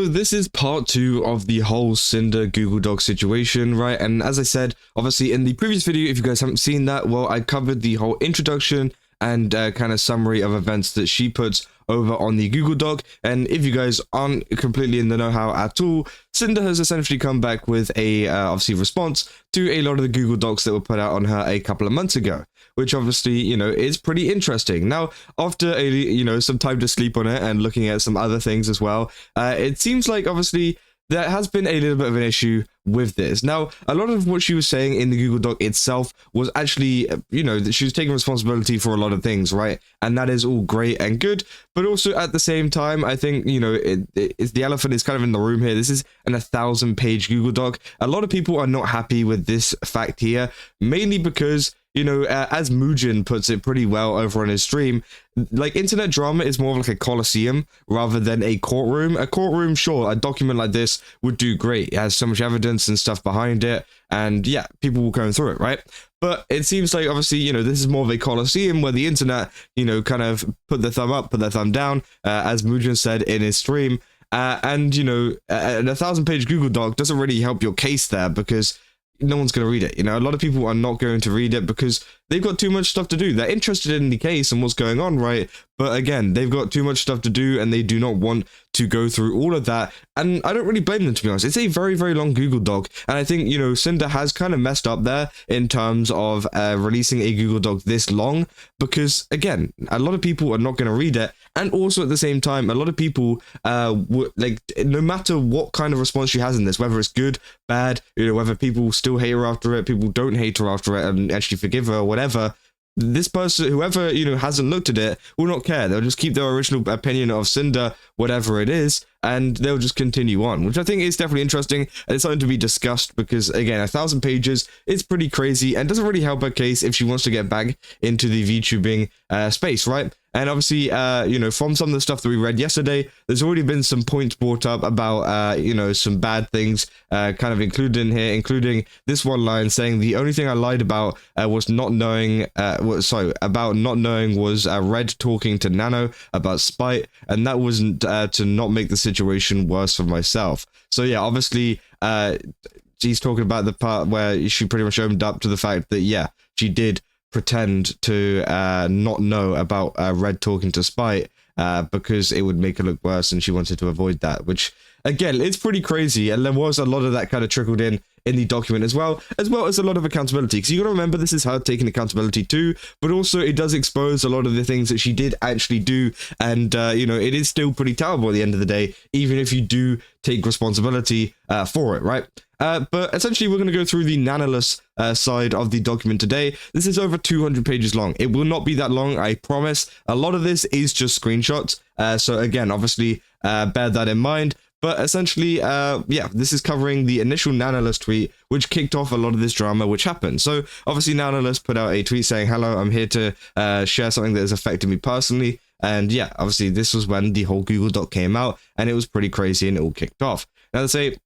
So this is part 2 of the whole Cinder Google Doc situation, right? And as I said, obviously in the previous video, if you guys haven't seen that, well, I covered the whole introduction and kind of summary of events that she puts over on the Google Doc. And if you guys aren't completely in the know-how at all, Cinder has essentially come back with a obviously response to a lot of the Google Docs that were put out on her a couple of months ago, which obviously, you know, is pretty interesting. Now, after a, you know, some time to sleep on it and looking at some other things as well, it seems like obviously there has been a little bit of an issue with this. Now, a lot of what she was saying in the Google Doc itself was actually, you know, that she was taking responsibility for a lot of things, right? And that is all great and good. But also at the same time, I think, you know, it's the elephant is kind of in the room here. This is an 1,000-page Google Doc. A lot of people are not happy with this fact here, mainly because, you know, as Mugen puts it pretty well over on his stream, like internet drama is more of like a coliseum rather than a courtroom. A courtroom, sure, a document like this would do great. It has so much evidence and stuff behind it, and yeah, people will go through it, right? But it seems like obviously, you know, this is more of a coliseum where the internet, you know, kind of put the thumb up, put the thumb down, as Mugen said in his stream. And, you know, an 1,000-page Google Doc doesn't really help your case there because no one's going to read it. You know, a lot of people are not going to read it because they've got too much stuff to do. They're interested in the case and what's going on, right? But again, they've got too much stuff to do and they do not want to go through all of that. And I don't really blame them, to be honest. It's a very, very long Google Doc. And I think, you know, Cinder has kind of messed up there in terms of releasing a Google Doc this long because, again, a lot of people are not going to read it. And also at the same time, a lot of people, like, no matter what kind of response she has in this, whether it's good, bad, you know, whether people still hate her after it, people don't hate her after it and actually forgive her or whatever, this person, whoever, you know, hasn't looked at it, will not care. They'll just keep their original opinion of Cinder, whatever it is, and they'll just continue on, which I think is definitely interesting, and it's something to be discussed because, again, 1,000 pages is pretty crazy and doesn't really help her case if she wants to get back into the VTubing space, right? And obviously, you know, from some of the stuff that we read yesterday, there's already been some points brought up about, you know, some bad things kind of included in here, including this one line saying the only thing I lied about was not knowing, about not knowing was Red talking to Nano about spite, and that wasn't to not make the situation worse for myself. So yeah, obviously, she's talking about the part where she pretty much owned up to the fact that, yeah, she did pretend to not know about Red talking to Spite because it would make her look worse and she wanted to avoid that, which again, it's pretty crazy, and there was a lot of that kind of trickled in the document as well as a lot of accountability, because you got to remember this is her taking accountability too, but also it does expose a lot of the things that she did actually do, and you know, it is still pretty terrible at the end of the day, even if you do take responsibility for it, right? But essentially, we're going to go through the Nanoless side of the document today. This is over 200 pages long. It will not be that long, I promise. A lot of this is just screenshots. So again, obviously, bear that in mind. But essentially, yeah, this is covering the initial Nanoless tweet, which kicked off a lot of this drama which happened. So obviously, Nanoless put out a tweet saying, "Hello, I'm here to share something that has affected me personally." And yeah, obviously, this was when the whole Google Doc came out, and it was pretty crazy, and it all kicked off. Now, let's say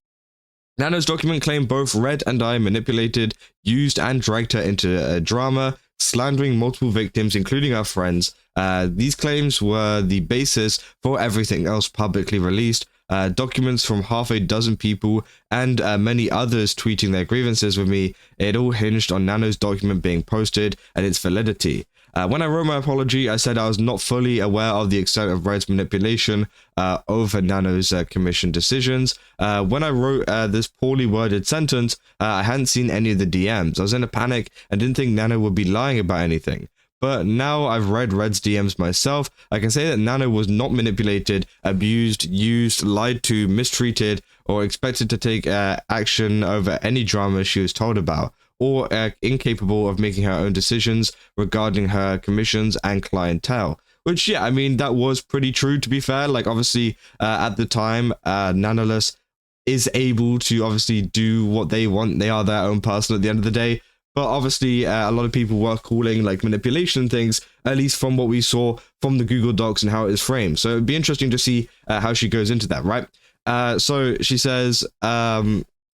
Nano's document claimed both Red and I manipulated, used, and dragged her into a drama, slandering multiple victims, including our friends. These claims were the basis for everything else publicly released. Documents from half a dozen people and many others tweeting their grievances with me. It all hinged on Nano's document being posted and its validity. When I wrote my apology, I said I was not fully aware of the extent of Red's manipulation over Nano's commission decisions. When I wrote this poorly worded sentence, I hadn't seen any of the DMs. I was in a panic and didn't think Nano would be lying about anything. But now I've read Red's DMs myself, I can say that Nano was not manipulated, abused, used, lied to, mistreated, or expected to take action over any drama she was told about, or incapable of making her own decisions regarding her commissions and clientele. Which, yeah, I mean, that was pretty true, to be fair. Like, obviously, at the time, Nanoless is able to obviously do what they want. They are their own person at the end of the day. But obviously, a lot of people were calling like manipulation things, at least from what we saw from the Google Docs and how it is framed. So it'd be interesting to see how she goes into that, right? So she says,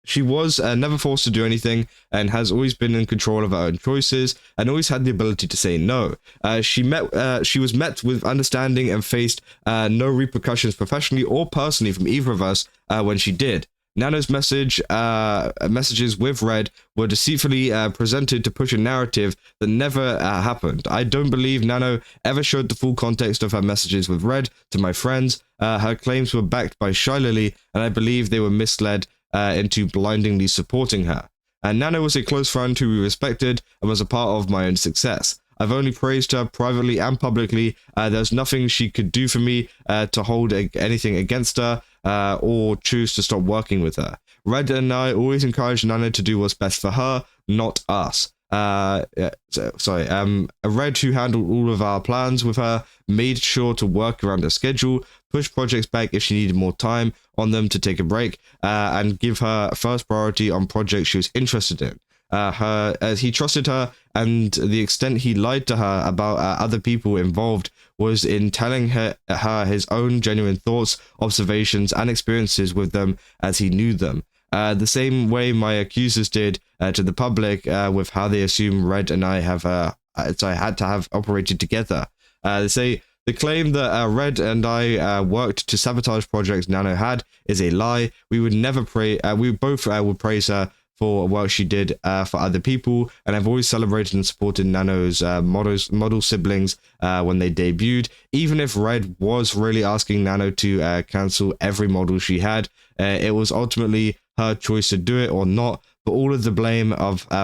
She was never forced to do anything and has always been in control of her own choices and always had the ability to say no. She was met with understanding and faced no repercussions professionally or personally from either of us when she did. Nano's messages with Red were deceitfully presented to push a narrative that never happened. I don't believe Nano ever showed the full context of her messages with Red to my friends. Her claims were backed by ShyLily, and I believe they were misled into blindingly supporting her. And Nano was a close friend who we respected and was a part of my own success. I've only praised her privately and publicly. There's nothing she could do for me to hold anything against her or choose to stop working with her. Red and I always encouraged Nano to do what's best for her, not us. Red, who handled all of our plans with her, made sure to work around her schedule, push projects back if she needed more time on them to take a break, and give her first priority on projects she was interested in. He trusted her, and the extent he lied to her about other people involved was in telling her his own genuine thoughts, observations, and experiences with them as he knew them. The same way my accusers did to the public with how they assume Red and I had to have operated together. They say the claim that Red and I worked to sabotage projects Nano had is a lie. We would never we both would praise her for work she did for other people, and I've always celebrated and supported Nano's model siblings when they debuted. Even if Red was really asking Nano to cancel every model she had, it was ultimately her choice to do it or not, but all of the blame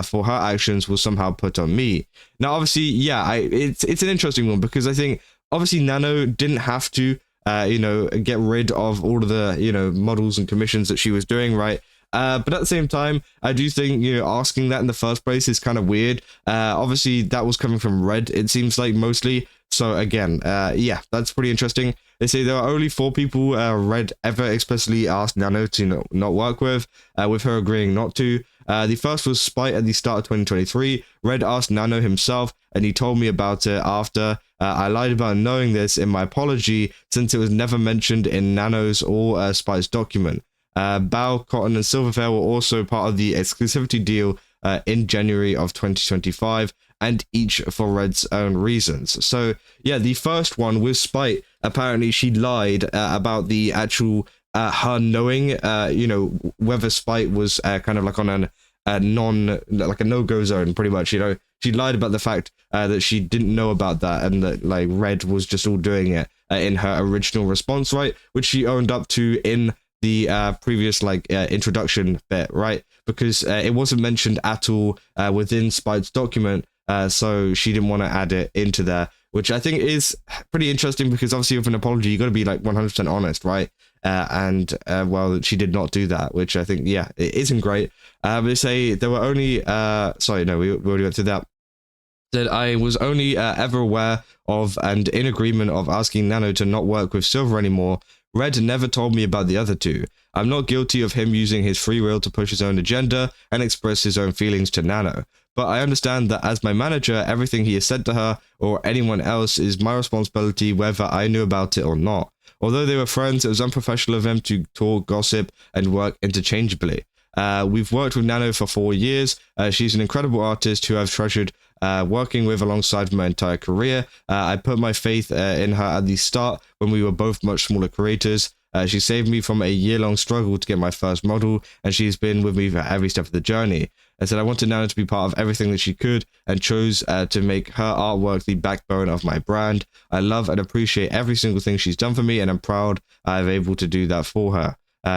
for her actions was somehow put on me. Now, obviously, yeah, it's an interesting one, because I think, obviously, Nano didn't have to, get rid of all of the, models and commissions that she was doing, right? But at the same time, I do think, asking that in the first place is kind of weird. Obviously, that was coming from Red, it seems like, mostly. So again, yeah, that's pretty interesting. They say there are only 4 people Red ever explicitly asked Nano to not work with her agreeing not to. The first was Spite at the start of 2023. Red asked Nano himself, and he told me about it after. I lied about knowing this in my apology, since it was never mentioned in Nano's or Spite's document. Bao, Cotton, and Silvervale were also part of the exclusivity deal in January of 2025, and each for Red's own reasons. So, yeah, the first one with Spite, apparently she lied about the actual her knowing, whether Spite was kind of like on a no-go zone, pretty much, She lied about the fact that she didn't know about that, and that, like, Red was just all doing it in her original response, right? Which she owned up to in the previous introduction bit, right? Because it wasn't mentioned at all within Spite's document, so she didn't want to add it into there, which I think is pretty interesting, because obviously with an apology you got to be like 100% honest, right? Well, she did not do that, which I think, yeah, it isn't great. They say there were only sorry, no, we already went through that. That I was only ever aware of and in agreement of asking Nano to not work with Silver anymore. Red never told me about the other 2. I'm not guilty of him using his free will to push his own agenda and express his own feelings to Nano, but I understand that as my manager, everything he has said to her or anyone else is my responsibility, whether I knew about it or not. Although they were friends, it was unprofessional of him to talk, gossip, and work interchangeably. We've worked with Nano for 4 years. She's an incredible artist who I've treasured working with alongside my entire career. I put my faith in her at the start when we were both much smaller creators. She saved me from a year-long struggle to get my first model, and she's been with me for every step of the journey. I said I wanted Nano to be part of everything that she could, and chose to make her artwork the backbone of my brand. I love and appreciate every single thing she's done for me, and I'm proud I'm able to do that for her.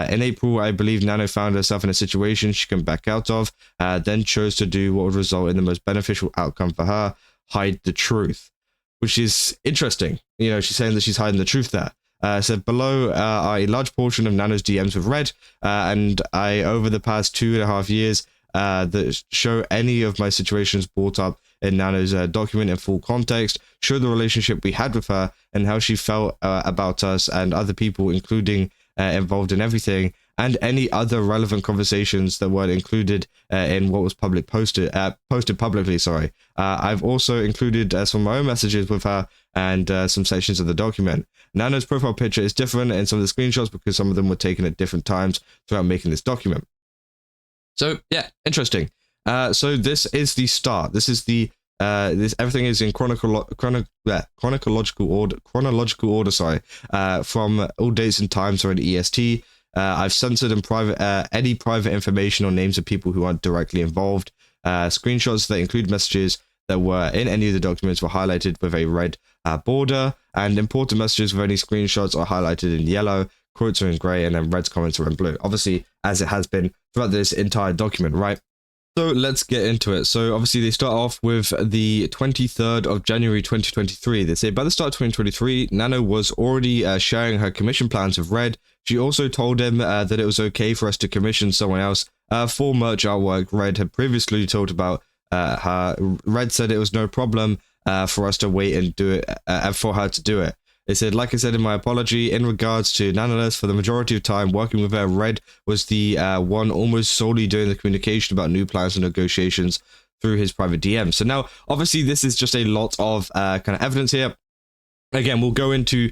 In April, I believe Nano found herself in a situation she can back out of, then chose to do what would result in the most beneficial outcome for her: hide the truth. Which is interesting. She's saying that she's hiding the truth there. So below are a large portion of Nano's DMs with Red, and I, over the past 2.5 years, that show any of my situations brought up in Nano's document in full context, show the relationship we had with her, and how she felt about us and other people, including involved in everything, and any other relevant conversations that weren't included in what was posted publicly. Sorry. I've also included some of my own messages with her and some sections of the document. Nano's profile picture is different in some of the screenshots because some of them were taken at different times throughout making this document. So yeah, interesting. So this is the start. This is the this everything is in chronological order. Sorry, from all dates and times are in EST. I've censored and private any private information or names of people who aren't directly involved. Screenshots that include messages that were in any of the documents were highlighted with a red border, and important messages with any screenshots are highlighted in yellow. Quotes are in grey, and then red's comments are in blue. Obviously, as it has been throughout this entire document, right? So let's get into it. So obviously they start off with the 23rd of January 2023. They say by the start of 2023, Nano was already sharing her commission plans with Red. She also told him that it was okay for us to commission someone else for merch artwork Red had previously told about her. Red said it was no problem for us to wait and do it, for her to do it. They said, like I said in my apology, in regards to Nanoless, for the majority of time working with her, Red was the one almost solely doing the communication about new plans and negotiations through his private DM. So now, obviously, this is just a lot of kind of evidence here. Again, we'll go into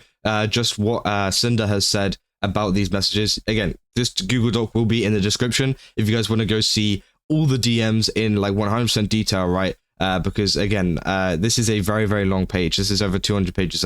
just what Sinder has said about these messages. Again, this Google Doc will be in the description if you guys want to go see all the DMs in like 100% detail, right? Because again, this is a very, very long page. This is over 200 pages,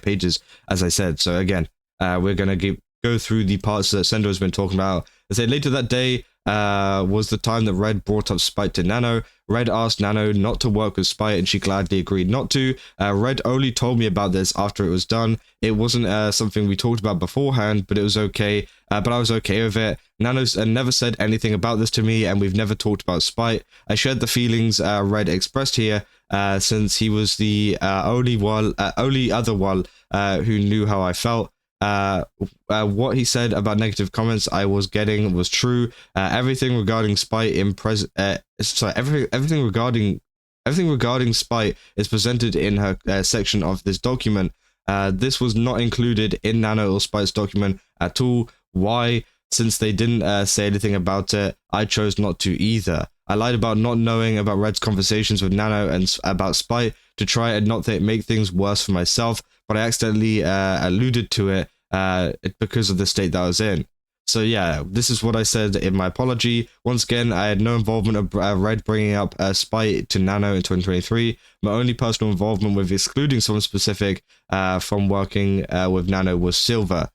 pages, as I said. So again, we're gonna go through the parts that Sinder has been talking about. They said later that day was the time that Red brought up Spite to Nano. Red asked Nano not to work with Spite, and she gladly agreed not to. Red only told me about this after it was done. It wasn't something we talked about beforehand, but it was okay. But I was okay with it. Nano never said anything about this to me, and we've never talked about Spite. I shared the feelings Red expressed here, since he was the only other one who knew how I felt. What he said about negative comments I was getting was true. Everything regarding Spite everything regarding Spite is presented in her section of this document. This was not included in Nano or Spite's document at all. Why? Since they didn't say anything about it, I chose not to either. I lied about not knowing about Red's conversations with Nano and about Spite to try and not make things worse for myself, but I accidentally alluded to it because of the state that I was in. So yeah, this is what I said in my apology. Once again, I had no involvement of Red bringing up Spite to Nano in 2023. My only personal involvement with excluding someone specific from working with Nano was Silver.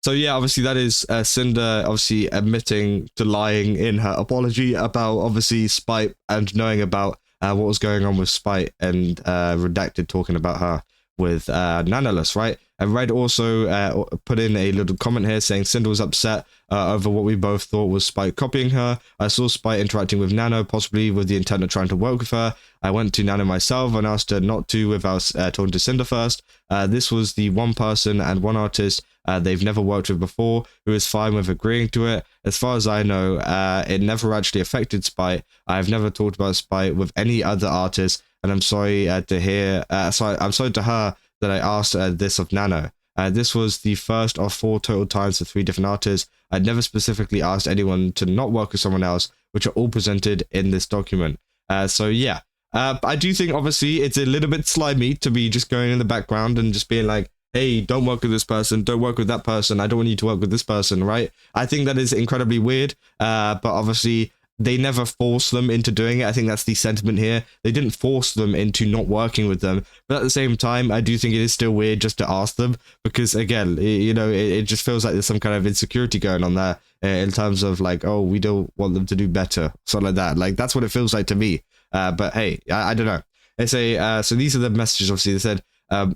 So yeah, obviously that is Sinder obviously admitting to lying in her apology about obviously Spite and knowing about what was going on with Spite, and Redacted talking about her with Nanoless, right? And Red also put in a little comment here saying Cinder was upset over what we both thought was Spite copying her. I saw Spite interacting with Nano, possibly with the intent of trying to work with her. I went to Nano myself and asked her not to without talking to Cinder first. This was the one person and one artist they've never worked with before who is fine with agreeing to it. As far as I know, it never actually affected Spite. I've never talked about Spite with any other artist, and I'm sorry to hear. I'm sorry to her that I asked this of Nano. This was the first of 4 total times for 3 different artists. I'd never specifically asked anyone to not work with someone else, which are all presented in this document. So yeah, I do think obviously it's a little bit slimy to be just going in the background and just being like, hey, don't work with this person, don't work with that person, I don't want you to work with this person, right? I think that is incredibly weird, but obviously they never force them into doing it. I think that's the sentiment here. They didn't force them into not working with them, but at the same time, I do think it is still weird just to ask them, because again, it just feels like there's some kind of insecurity going on there in terms of like, oh, we don't want them to do better, something like that. Like, that's what it feels like to me. But hey, I don't know. They say, so these are the messages, obviously. They said,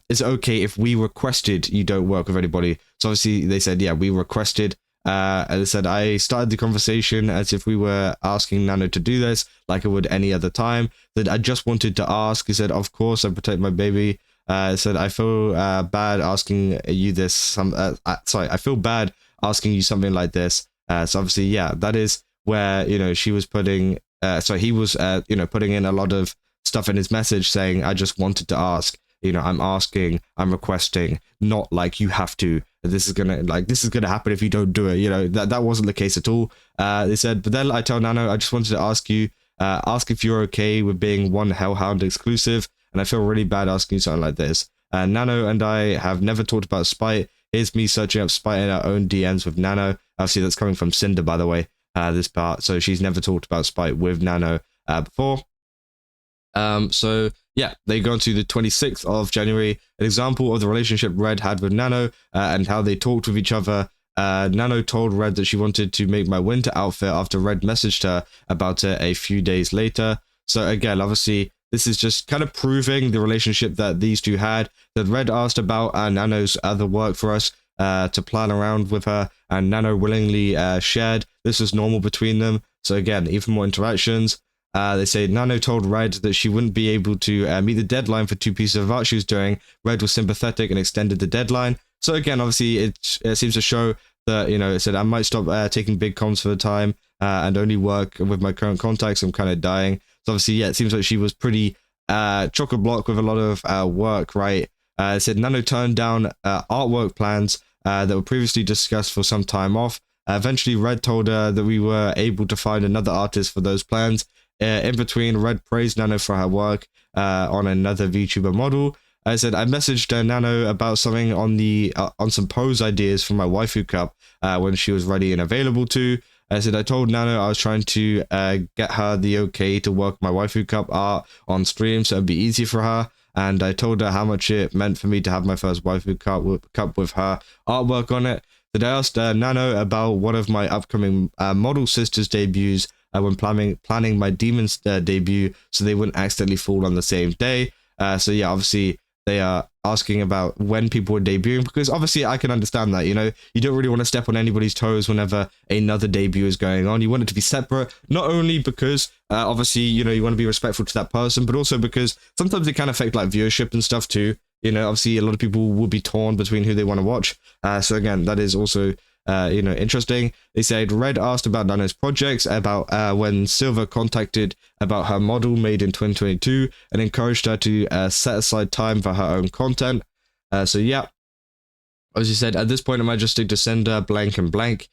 it's okay if we requested you don't work with anybody. So obviously they said, yeah, we requested. And they said, I started the conversation as if we were asking Nano to do this, like I would any other time. That I just wanted to ask. He said, of course, I protect my baby. Said, I feel bad asking you this. I feel bad asking you something like this. So obviously, yeah, that is where, she was putting, he was, putting in a lot of stuff in his message saying, I just wanted to ask. I'm asking, I'm requesting, not like you have to. This is gonna happen if you don't do it. That wasn't the case at all. They said, but then I tell Nano, I just wanted to ask you, ask if you're okay with being one Hellhound exclusive, and I feel really bad asking you something like this. Nano and I have never talked about Spite. Here's me searching up Spite in our own DMs with Nano. Obviously, that's coming from Sinder, by the way. this part. So she's never talked about Spite with Nano before. So yeah, they go on to the 26th of January, an example of the relationship Red had with Nano and how they talked with each other. Nano told Red that she wanted to make my winter outfit after Red messaged her about it a few days later. So again, obviously, this is just kind of proving the relationship that these two had, that Red asked about Nano's other work for us to plan around with her, and Nano willingly shared. This was normal between them. So again, even more interactions. They say Nano told Red that she wouldn't be able to meet the deadline for 2 pieces of art she was doing. Red was sympathetic and extended the deadline. So again, obviously, it seems to show that, you know, it said I might stop taking big comms for the time and only work with my current contacts. I'm kind of dying. So obviously, yeah, it seems like she was pretty chock-a-block with a lot of work, right? It said Nano turned down artwork plans that were previously discussed for some time off. Eventually, Red told her that we were able to find another artist for those plans. In between, Red praised Nano for her work on another VTuber model. I said I messaged Nano about something on some pose ideas for my waifu cup when she was ready and available to. I said I told Nano I was trying to get her the okay to work my waifu cup art on stream so it'd be easy for her. And I told her how much it meant for me to have my first waifu cup with her artwork on it. Then I asked Nano about one of my upcoming model sisters debuts when planning my Demon's debut so they wouldn't accidentally fall on the same day. So yeah, obviously they are asking about when people are debuting, because obviously I can understand that, you know, you don't really want to step on anybody's toes whenever another debut is going on. You want it to be separate, not only because obviously, you know, you want to be respectful to that person, but also because sometimes it can affect like viewership and stuff too. You know, obviously a lot of people will be torn between who they want to watch. So again, that is also you know, interesting. They said Red asked about Nano's projects, about when Silver contacted about her model made in 2022 and encouraged her to set aside time for her own content. So yeah, as you said, at this point I might just stick to Cinder, blank and blank.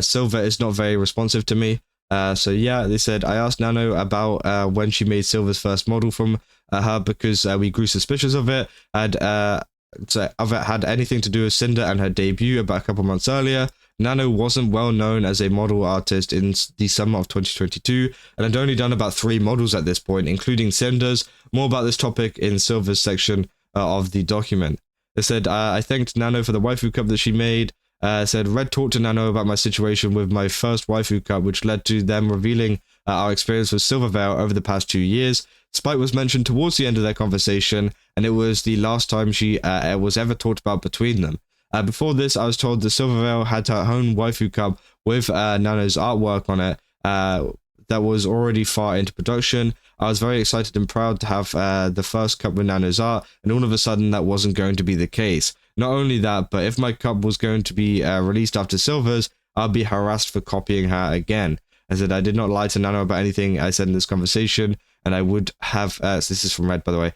Silver is not very responsive to me. So yeah, they said I asked Nano about when she made Silver's first model from her because we grew suspicious of it. Of it had anything to do with Cinder and her debut about a couple months earlier. Nano wasn't well known as a model artist in the summer of 2022 and had only done about 3 models at this point, including Cinder's. More about this topic in Silver's section of the document. They said, I thanked Nano for the waifu cup that she made. Said, Red talked to Nano about my situation with my first waifu cup, which led to them revealing our experience with Silvervale over the past 2 years. Spite was mentioned towards the end of their conversation, and it was the last time she was ever talked about between them. Before this, I was told that Silvervale had her own waifu cup with Nano's artwork on it that was already far into production. I was very excited and proud to have the first cup with Nano's art, and all of a sudden that wasn't going to be the case. Not only that, but if my cup was going to be released after Silver's, I'd be harassed for copying her again. I said I did not lie to Nano about anything I said in this conversation, and I would have, so this is from Red, by the way,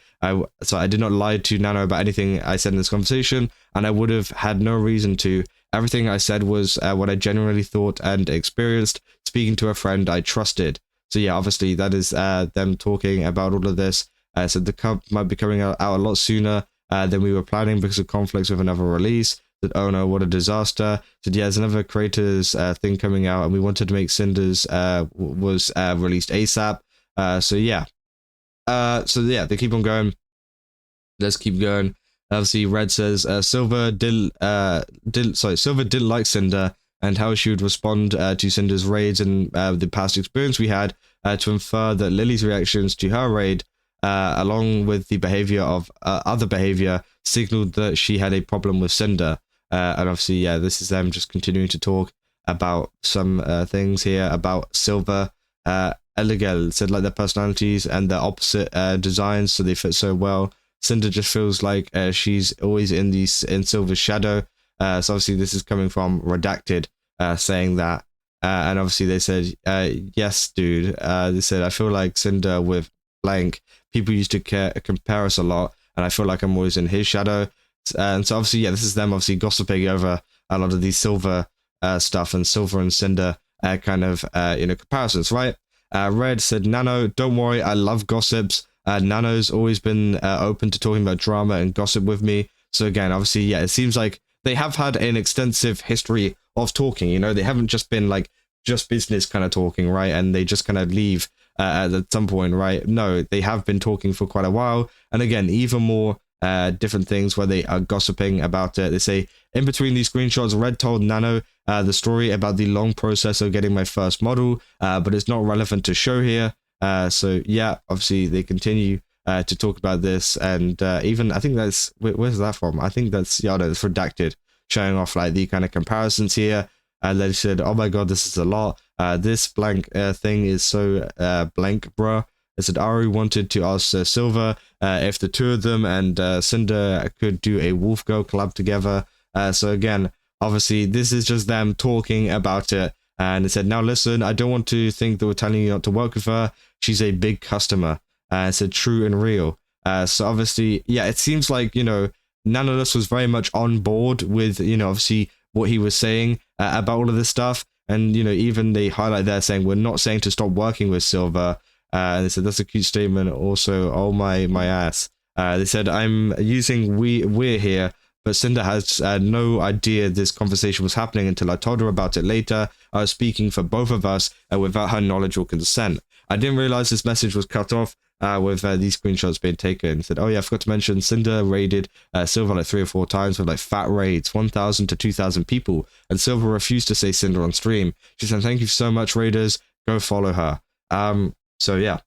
so I did not lie to Nano about anything I said in this conversation, and I would have had no reason to. Everything I said was what I genuinely thought and experienced, speaking to a friend I trusted. So yeah, obviously that is them talking about all of this. So the cup might be coming out a lot sooner than we were planning because of conflicts with another release. That, oh no, what a disaster. So yeah, there's another creators thing coming out, and we wanted to make Cinder's was released ASAP. So yeah, they keep on going. Let's keep going. Obviously, Red says Silver didn't like Cinder and how she would respond to Cinder's raids and the past experience we had to infer that Lily's reactions to her raid, along with the behavior of other behavior, signaled that she had a problem with Cinder. And obviously, yeah, this is them just continuing to talk about some things here about Silver. Eligel said like their personalities and their opposite designs, so they fit so well. Cinder just feels like she's always in Silver's shadow. So obviously this is coming from Redacted saying that. And obviously they said, yes, dude. They said, I feel like Cinder with blank. People used to compare us a lot, and I feel like I'm always in his shadow. And so obviously, yeah, this is them obviously gossiping over a lot of these Silver stuff and Silver and Cinder kind of, comparisons, right? Red said, Nano, don't worry, I love gossips. Nano's always been open to talking about drama and gossip with me. So again, obviously, yeah, it seems like they have had an extensive history of talking. You know, they haven't just been like just business kind of talking, right? And they just kind of leave at some point, right? No, they have been talking for quite a while. And again, even more different things where they are gossiping about it. They say, in between these screenshots, Red told Nano the story about the long process of getting my first model, but it's not relevant to show here. So yeah, obviously they continue to talk about this, and even I think that's where's that from? I think that's no, it's Redacted, showing off like the kind of comparisons here. And they said, "Oh my god, this is a lot. This blank thing is so blank, bruh." They said Ari wanted to ask Silver if the two of them and Sinder could do a Wolf Girl collab together. So again, obviously this is just them talking about it. And they said, "Now listen, I don't want to think that we're telling you not to work with her. She's a big customer." It's a true and real. So obviously, yeah, it seems like, you know, Nanoless was very much on board with, you know, obviously what he was saying about all of this stuff. And, you know, even they highlight there saying, we're not saying to stop working with Silver. And they said, that's a cute statement. Also, oh my ass. They said, I'm using we're here, but Cinder has no idea this conversation was happening until I told her about it later. I was speaking for both of us without her knowledge or consent. I didn't realize this message was cut off with these screenshots being taken. Said, oh yeah, I forgot to mention, Cinder raided Silver like 3 or 4 times with like fat raids, 1,000 to 2,000 people, and Silver refused to say Cinder on stream. She said, thank you so much, raiders. Go follow her. So yeah,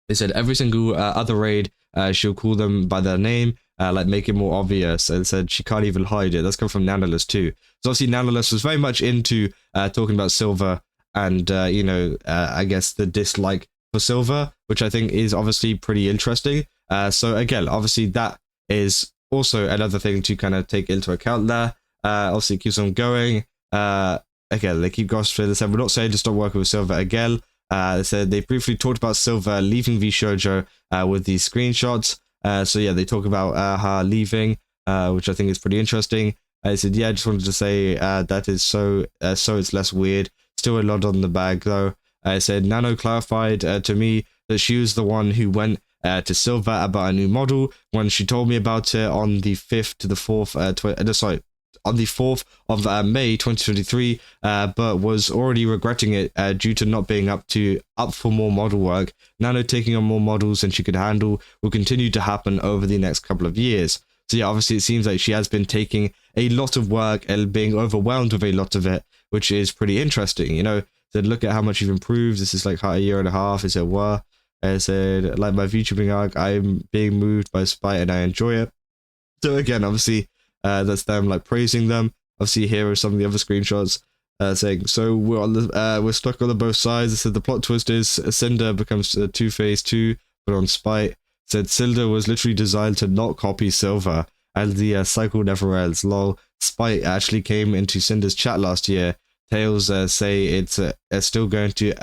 they said every single other raid, she'll call them by their name, like make it more obvious, and said she can't even hide it. That's come from Nanoless too. So obviously Nanoless was very much into talking about Silver and, you know, I guess the dislike for Silver, which I think is obviously pretty interesting. So again, obviously that is also another thing to kind of take into account there. Obviously it keeps on going. Again, they keep gossiping. They said, we're not saying to stop working with Silver again. They said they briefly talked about Silver leaving VShojo with these screenshots. So yeah, they talk about her leaving, which I think is pretty interesting. They said, yeah, I just wanted to say that is so it's less weird. Still a lot on the bag though. I said Nano clarified to me that she was the one who went to Silver about a new model when she told me about it on the 5th to the 4th, on the 4th of May 2023, but was already regretting it due to not being up for more model work. Nano taking on more models than she could handle will continue to happen over the next couple of years. So yeah, obviously it seems like she has been taking a lot of work and being overwhelmed with a lot of it, which is pretty interesting. You know, said, look at how much you've improved. This is like a year and a half. It said, what? I said, like my VTubing arc, I'm being moved by spite and I enjoy it. So again, obviously, that's them like praising them. Obviously, here are some of the other screenshots saying, so we're stuck on the both sides. It said the plot twist is Cinder becomes Two-Face 2, but on spite. It said Cinder was literally designed to not copy Silver, and the cycle never ends. Lol. Spite actually came into Cinder's chat last year. Tails say it's still going to.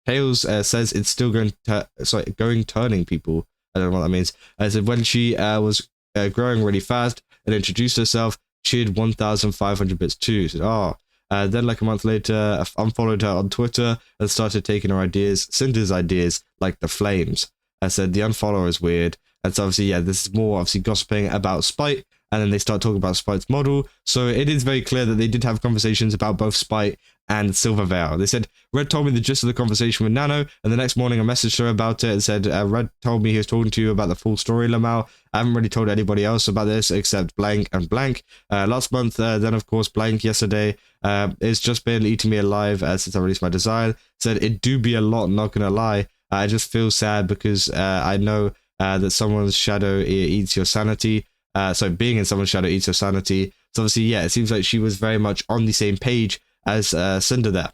Tails says it's still going to turning people. I don't know what that means. I said when she was growing really fast and introduced herself, she had 1,500 bits too. Said, oh. Then like a month later, I unfollowed her on Twitter and started taking her ideas, Cinder's ideas, like the flames. I said the unfollow is weird. And so obviously, yeah, this is more obviously gossiping about Spite, and then they start talking about Spite's model. So it is very clear that they did have conversations about both Spite and Silvervale. They said, Red told me the gist of the conversation with Nano, and the next morning I messaged her about it and said, Red told me he was talking to you about the full story, Lamau. I haven't really told anybody else about this except blank and blank. Last month, then of course blank yesterday. It's just been eating me alive since I released my design. Said it do be a lot, not gonna lie. I just feel sad because I know that someone's shadow eats your sanity. So being in someone's shadow eats your sanity. So obviously, yeah, it seems like she was very much on the same page as Cinder there.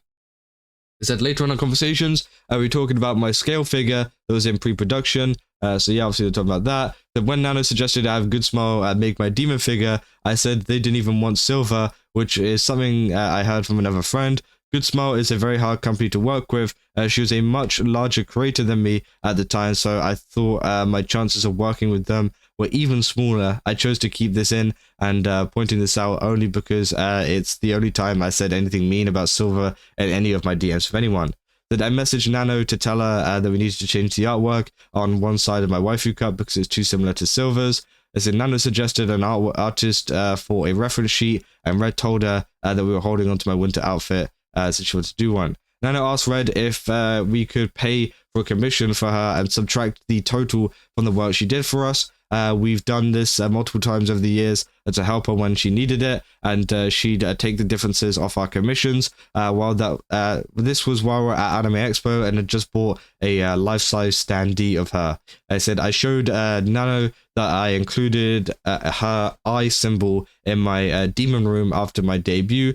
It said later on in conversations, we were talking about my scale figure that was in pre-production. So yeah, obviously we're talking about that. Then when Nano suggested I have Good Smile make my demon figure, I said they didn't even want Silver, which is something I heard from another friend. Good Smile is a very hard company to work with. She was a much larger creator than me at the time, so I thought my chances of working with them were even smaller. I chose to keep this in and pointing this out only because it's the only time I said anything mean about Silver in any of my DMs with anyone. That I messaged Nano to tell her that we needed to change the artwork on one side of my waifu cup because it's too similar to Silver's. I said Nano suggested an artist for a reference sheet, and Red told her that we were holding onto my winter outfit. so she wanted to do one. Nano asked Red if we could pay for a commission for her and subtract the total from the work she did for us. We've done this multiple times over the years to help her when she needed it, and she'd take the differences off our commissions. This was while we we're at Anime Expo, and had just bought a life-size standee of her. I said I showed Nano that I included her eye symbol in my demon room after my debut,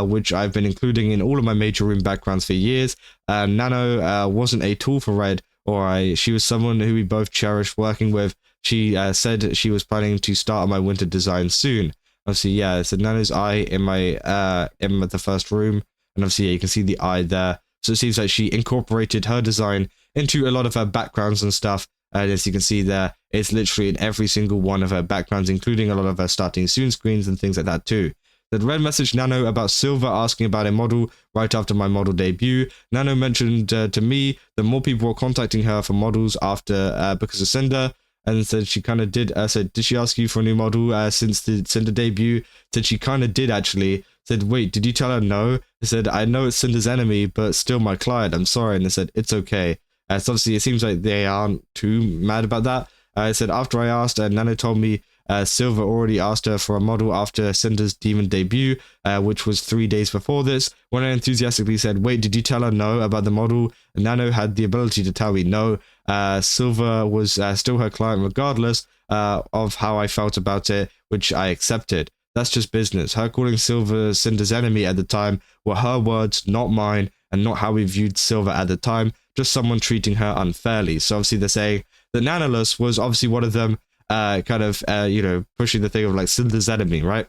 which I've been including in all of my major room backgrounds for years. Nano wasn't a tool for Red, she was someone who we both cherished working with. She said she was planning to start on my winter design soon. Obviously, yeah, so Nano's eye in the first room, and obviously, yeah, you can see the eye there. So it seems like she incorporated her design into a lot of her backgrounds and stuff. And as you can see there, it's literally in every single one of her backgrounds, including a lot of her starting soon screens and things like that too. That Red messaged Nano about Silver, asking about a model right after my model debut. Nano mentioned to me that more people were contacting her for models after because of Cinder, and said she kind of did. Said, did she ask you for a new model since the Cinder debut? Said she kind of did actually. Said, wait, did you tell her no? I said, I know it's Cinder's enemy, but still my client. I'm sorry. And they said, it's okay. So obviously it seems like they aren't too mad about that. I said, after I asked, Nano told me Silver already asked her for a model after Cinder's demon debut, which was 3 days before this. When I enthusiastically said, wait, did you tell her no about the model? Nano had the ability to tell me no. Silver was still her client regardless of how I felt about it, which I accepted. That's just business. Her calling Silver Cinder's enemy at the time were her words, not mine, and not how we viewed Silver at the time, just someone treating her unfairly. So obviously they're saying that Nanoless was obviously one of them, pushing the thing of like Cinder's enemy, right?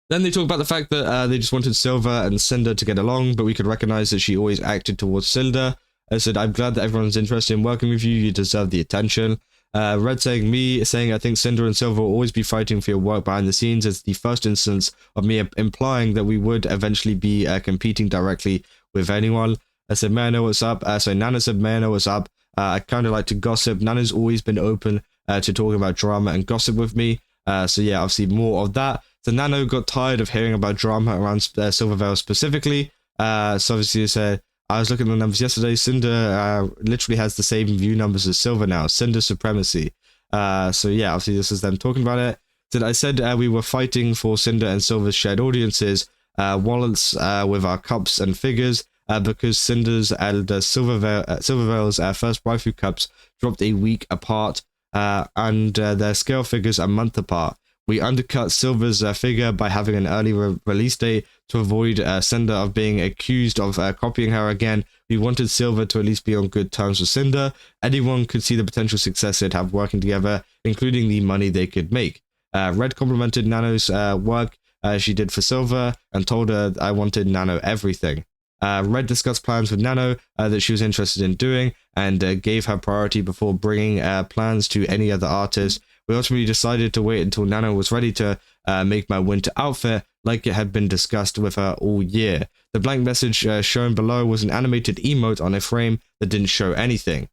Then they talk about the fact that they just wanted Silver and Cinder to get along, but we could recognize that she always acted towards Cinder. I said, I'm glad that everyone's interested in working with you. You deserve the attention. Red saying, I think Cinder and Silver will always be fighting for your work behind the scenes as the first instance of me implying that we would eventually be competing directly with anyone. I said, may I know what's up? So Nano said, may I know what's up? I kind of like to gossip. Nano's always been open to talking about drama and gossip with me. So yeah, obviously more of that. So Nano got tired of hearing about drama around Silvervale specifically. So obviously he said, I was looking at the numbers yesterday. Cinder literally has the same view numbers as Silver now. Cinder supremacy. So yeah, obviously this is them talking about it. So I said we were fighting for Cinder and Silver's shared audiences, wallets with our cups and figures, because Cinder's and Silvervale's first waifu cups dropped a week apart, and their scale figures a month apart. We undercut Silver's figure by having an early release date to avoid Cinder of being accused of copying her again. We wanted Silver to at least be on good terms with Cinder. Anyone could see the potential success they'd have working together, including the money they could make. Red complimented Nano's work she did for Silver and told her I wanted Nano everything. Red discussed plans with Nano that she was interested in doing and gave her priority before bringing plans to any other artist. We ultimately decided to wait until Nano was ready to make my winter outfit like it had been discussed with her all year. The blank message shown below was an animated emote on a frame that didn't show anything.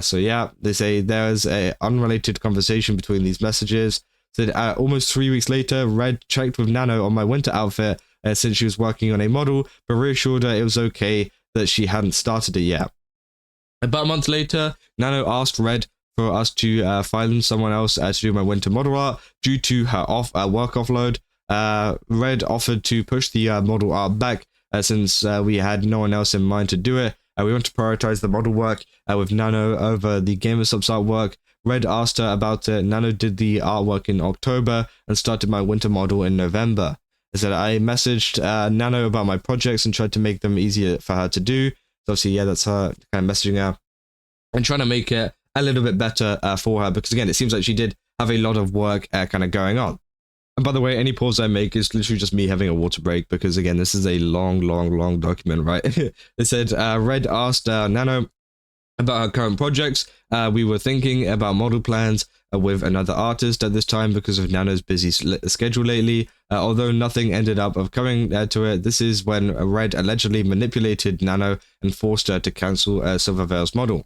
So yeah, they say there's an unrelated conversation between these messages. So almost 3 weeks later, Red checked with Nano on my winter outfit since she was working on a model, but reassured her it was okay that she hadn't started it yet. About a month later, Nano asked Red for us to find someone else to do my winter model art due to her work offload. Red offered to push the model art back since we had no one else in mind to do it. We want to prioritize the model work with Nano over the GamerSup's artwork. Red asked her about it. Nano did the artwork in October and started my winter model in November. I said I messaged Nano about my projects and tried to make them easier for her to do. So obviously, yeah, that's her kind of messaging her and trying to make it a little bit better for her, because again, it seems like she did have a lot of work kind of going on. And by the way, any pause I make is literally just me having a water break, because again, this is a long document, right? It said Red asked Nano about her current projects. We were thinking about model plans with another artist at this time because of Nano's busy schedule lately. Although nothing ended up of coming to it, this is when Red allegedly manipulated Nano and forced her to cancel Silvervale's model.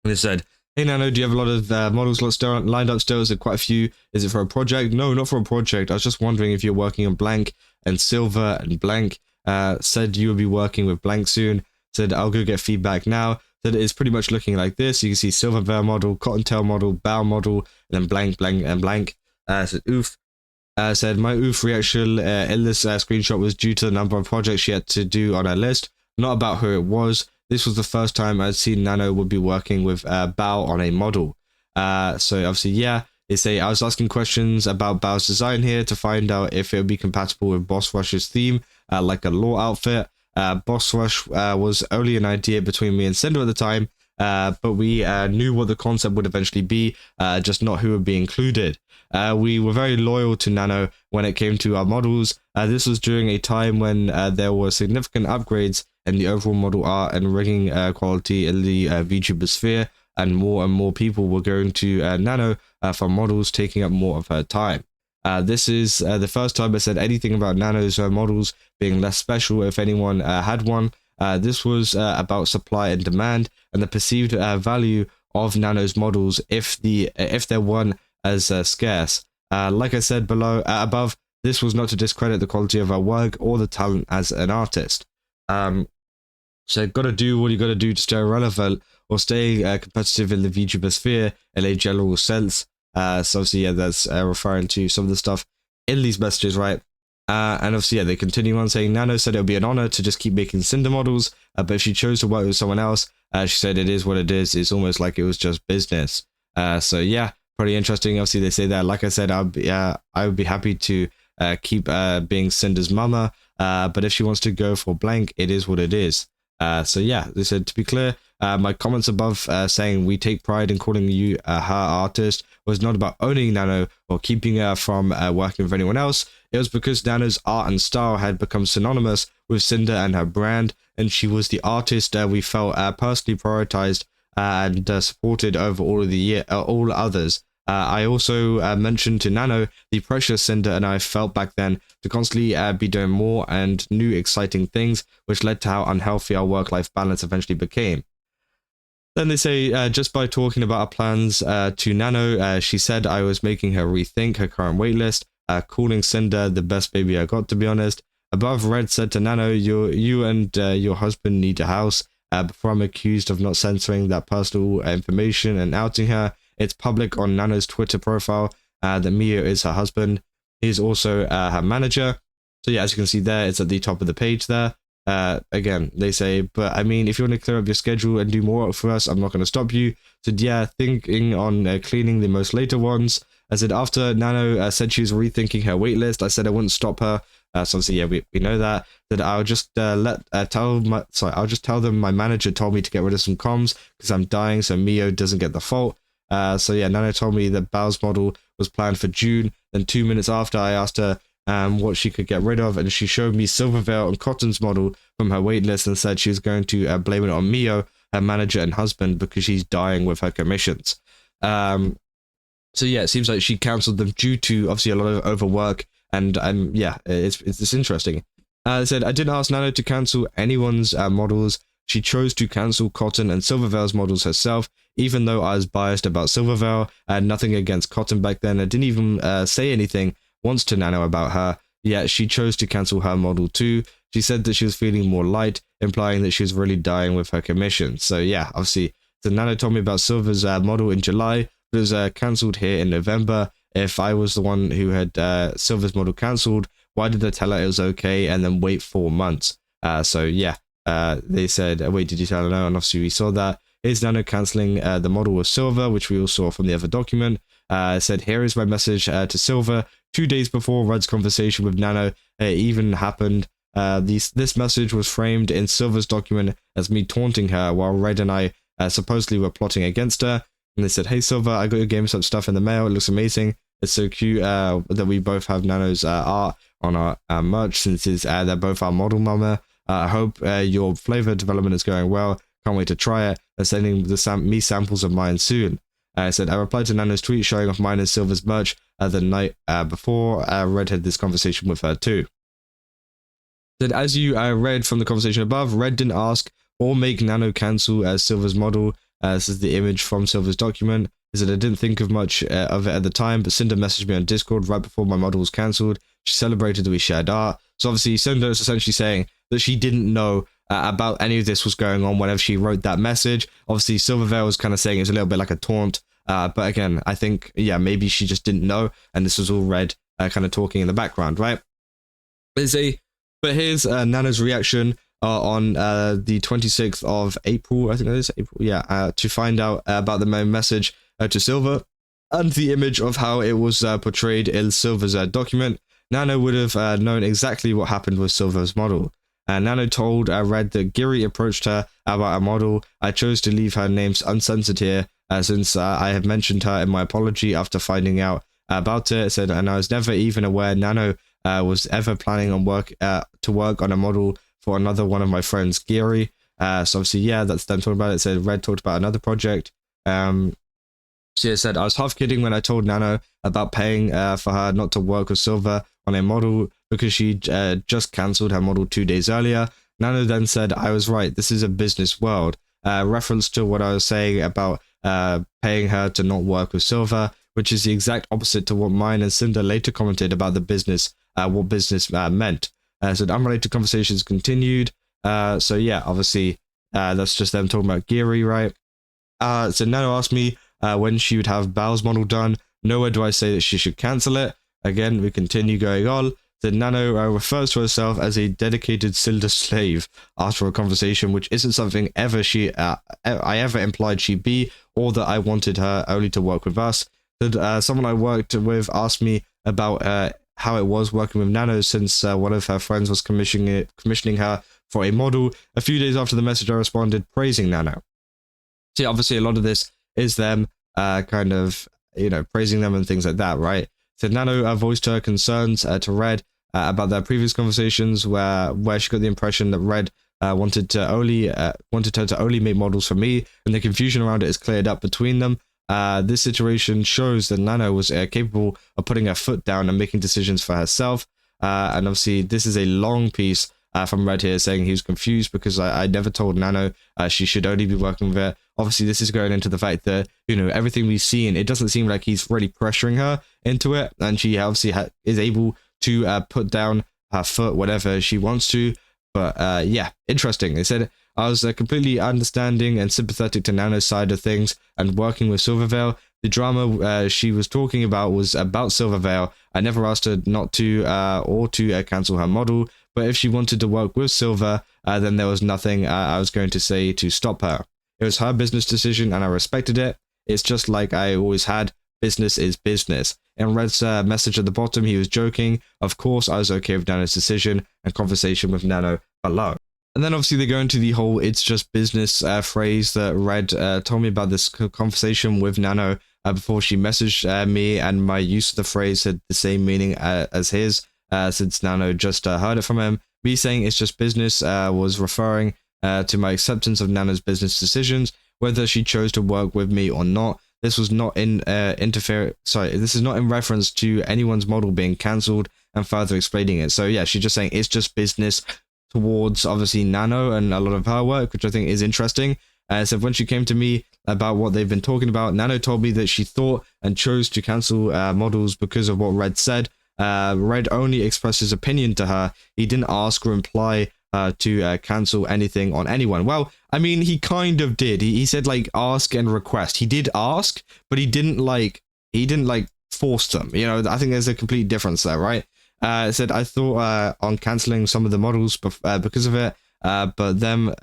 And it said, hey Nano, do you have a lot of models lined up still? Is it quite a few? Is it for a project? No, not for a project. I was just wondering if you're working on blank and silver and blank. said you will be working with blank soon. Said I'll go get feedback now. Said it's pretty much looking like this. You can see Silvervale model, Cottontail model, Bow model, and then blank, blank, and blank. Said oof. Said my oof reaction in this screenshot was due to the number of projects she had to do on her list, not about who it was. This was the first time I'd seen Nano would be working with Bao on a model. So obviously, yeah, they say I was asking questions about Bao's design here to find out if it would be compatible with Boss Rush's theme, like a law outfit. Boss Rush was only an idea between me and Cinder at the time, but we knew what the concept would eventually be, just not who would be included. We were very loyal to Nano when it came to our models. This was during a time when there were significant upgrades in the overall model art and rigging quality in the VTuber sphere, and more people were going to Nano for models, taking up more of her time. This is the first time I said anything about Nano's models being less special if anyone had one. This was about supply and demand and the perceived value of Nano's models if they're one as scarce. Like I said above, this was not to discredit the quality of her work or the talent as an artist. So gotta do what you gotta do to stay relevant or stay competitive in the VTuber sphere in a general sense. So obviously, yeah, that's referring to some of the stuff in these messages, right? And obviously, yeah, they continue on saying Nano said it would be an honor to just keep making Cinder models, but if she chose to work with someone else, she said it is what it is. It's almost like it was just business. So yeah, pretty interesting. Obviously, they say that. Like I said, I would be happy to keep being Cinder's mama, but if she wants to go for blank, it is what it is. So yeah, they said, to be clear, my comments above saying we take pride in calling you her artist was not about owning Nano or keeping her from working with anyone else. It was because Nano's art and style had become synonymous with Cinder and her brand, and she was the artist we felt personally prioritized and supported over all others. I also mentioned to Nano the pressure Cinder and I felt back then to constantly be doing more and new exciting things, which led to how unhealthy our work-life balance eventually became. Then they say, just by talking about our plans to Nano, she said I was making her rethink her current waitlist, calling Cinder the best baby I got, to be honest. Above, Red said to Nano, you and your husband need a house. Before I'm accused of not censoring that personal information and outing her, it's public on Nano's Twitter profile that Mio is her husband. He's also her manager. So yeah, as you can see there, it's at the top of the page there. Again, they say, but I mean, if you want to clear up your schedule and do more work for us, I'm not going to stop you. So yeah, thinking on cleaning the most later ones. I said after Nano said she was rethinking her waitlist, I said I wouldn't stop her. So obviously, yeah, we know that. That I'll just I'll just tell them my manager told me to get rid of some comms because I'm dying, so Mio doesn't get the fault. So yeah, Nano told me that Bao's model was planned for June. Then 2 minutes after, I asked her what she could get rid of, and she showed me Silvervale and Cotton's model from her waitlist and said she was going to blame it on Mio, her manager and husband, because she's dying with her commissions. So yeah, it seems like she cancelled them due to obviously a lot of overwork, and yeah, it's interesting. They said I didn't ask Nano to cancel anyone's models. She chose to cancel Cotton and Silvervale's models herself, even though I was biased about Silvervale. I had nothing against Cotton back then. I didn't even say anything once to Nano about her, yet she chose to cancel her model too. She said that she was feeling more light, implying that she was really dying with her commission. So yeah, obviously, so Nano told me about Silver's model in July, but it was cancelled here in November. If I was the one who had Silver's model cancelled, why did I tell her it was okay and then wait 4 months? So yeah, they said, wait, did you tell her no? And obviously we saw that. Here's Nano cancelling the model with Silver, which we all saw from the other document. Said, here is my message to Silver. 2 days before Red's conversation with Nano even happened, this message was framed in Silver's document as me taunting her while Red and I supposedly were plotting against her. And they said, hey Silver, I got your GameStop stuff in the mail. It looks amazing. It's so cute that we both have Nano's art on our merch, since they're both our model mama. I hope your flavor development is going well. Can't wait to try it. They're sending me samples of mine soon. I said, I replied to Nano's tweet showing off mine and Silver's merch the night before. Red had this conversation with her too. Said, as you read from the conversation above, Red didn't ask or make Nano cancel Silver's model. This is the image from Silver's document. He said, I didn't think of much of it at the time, but Cinder messaged me on Discord right before my model was cancelled. She celebrated that we shared art, So obviously Cinder is essentially saying that she didn't know about any of this was going on whenever she wrote that message. Obviously Silvervale was kind of saying it's a little bit like a taunt, but again, I think, yeah, maybe she just didn't know, and this was all Red kind of talking in the background, right? But here's Nano's reaction on the 26th of April, I think it is April, yeah, to find out about the message to Silver and the image of how it was portrayed in Silver's document. Nano would have known exactly what happened with Silver's model. Nano told Red that Giri approached her about a model. I chose to leave her names uncensored here since I have mentioned her in my apology after finding out about it. Said, and I was never even aware Nano was ever planning on to work on a model for another one of my friends, Giri. So obviously, yeah, that's them talking about it. It said Red talked about another project. She said, I was half kidding when I told Nano about paying for her not to work with Silver on a model because she just cancelled her model 2 days earlier. Nano then said, I was right, this is a business world. Reference to what I was saying about paying her to not work with Silver, which is the exact opposite to what mine and Cinder later commented about the business, what business meant. So the unrelated conversations continued. So yeah, obviously, that's just them talking about Giri, right? So Nano asked me when she would have Bao's model done. Nowhere do I say that she should cancel it. Again, we continue going on. Then Nano refers to herself as a dedicated Cinder slave after a conversation, which isn't something I ever implied she'd be, or that I wanted her only to work with us. That someone I worked with asked me about how it was working with Nano since one of her friends was commissioning her for a model. A few days after the message, I responded praising Nano. See, obviously, a lot of this is them kind of, praising them and things like that, right? So Nano voiced her concerns to Red about their previous conversations, where she got the impression that Red wanted her to only make models for me, and the confusion around it is cleared up between them. This situation shows that Nano was capable of putting her foot down and making decisions for herself. And obviously, this is a long piece from Red here saying he was confused because I never told Nano she should only be working with it. Obviously, this is going into the fact that, everything we've seen, it doesn't seem like he's really pressuring her into it. And she obviously is able to put down her foot whenever she wants to. But yeah, interesting. They said, I was completely understanding and sympathetic to Nano's side of things and working with Silvervale. The drama she was talking about was about Silvervale. I never asked her not to or to cancel her model. But if she wanted to work with Silver, then there was nothing I was going to say to stop her. It was her business decision and I respected it. It's just like I always had. Business is business. In Red's message at the bottom, he was joking. Of course, I was okay with Nano's decision and conversation with Nano below. And then obviously they go into the whole it's just business phrase that Red told me about this conversation with Nano before she messaged me, and my use of the phrase had the same meaning as his since Nano just heard it from him. Me saying it's just business was referring to my acceptance of Nano's business decisions, whether she chose to work with me or not. This was not this is not in reference to anyone's model being cancelled, and further explaining it. So yeah, she's just saying it's just business towards obviously Nano and a lot of her work, which I think is interesting. So when she came to me about what they've been talking about, Nano told me that she thought and chose to cancel models because of what Red said. Red only expressed his opinion to her. He didn't ask or imply to cancel anything on anyone. Well, I mean, he kind of did. He said like ask and request. He did ask, but he didn't force them. I think there's a complete difference there, right? It said I thought on canceling some of the models because of it, but them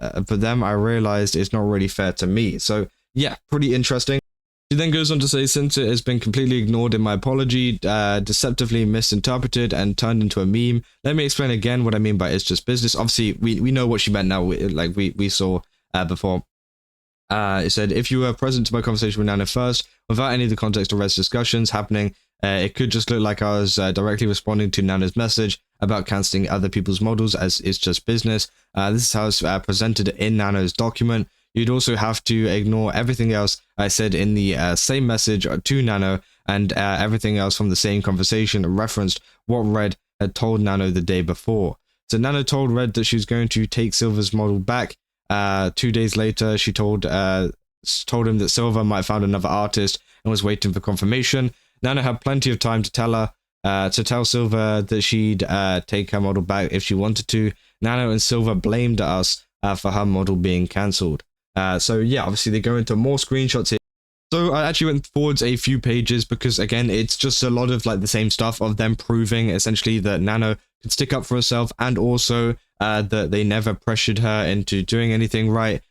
I realized it's not really fair to me. So yeah, pretty interesting. She then goes on to say, since it has been completely ignored in my apology, deceptively misinterpreted and turned into a meme, let me explain again what I mean by it's just business. Obviously, we know what she meant now, we saw before. It said, if you were present to my conversation with Nano first, without any of the context or Red's discussions happening, it could just look like I was directly responding to Nano's message about cancelling other people's models as it's just business. This is how it's presented in Nano's document. You'd also have to ignore everything else I said in the same message to Nano and everything else from the same conversation referenced what Red had told Nano the day before. So Nano told Red that she was going to take Silver's model back. 2 days later, she told him that Silver might have found another artist and was waiting for confirmation. Nano had plenty of time to tell her to tell Silver that she'd take her model back if she wanted to. Nano and Silver blamed us for her model being cancelled. So yeah, obviously they go into more screenshots here. So I actually went forwards a few pages because, again, it's just a lot of like the same stuff of them proving essentially that Nano could stick up for herself, and also that they never pressured her into doing anything, right?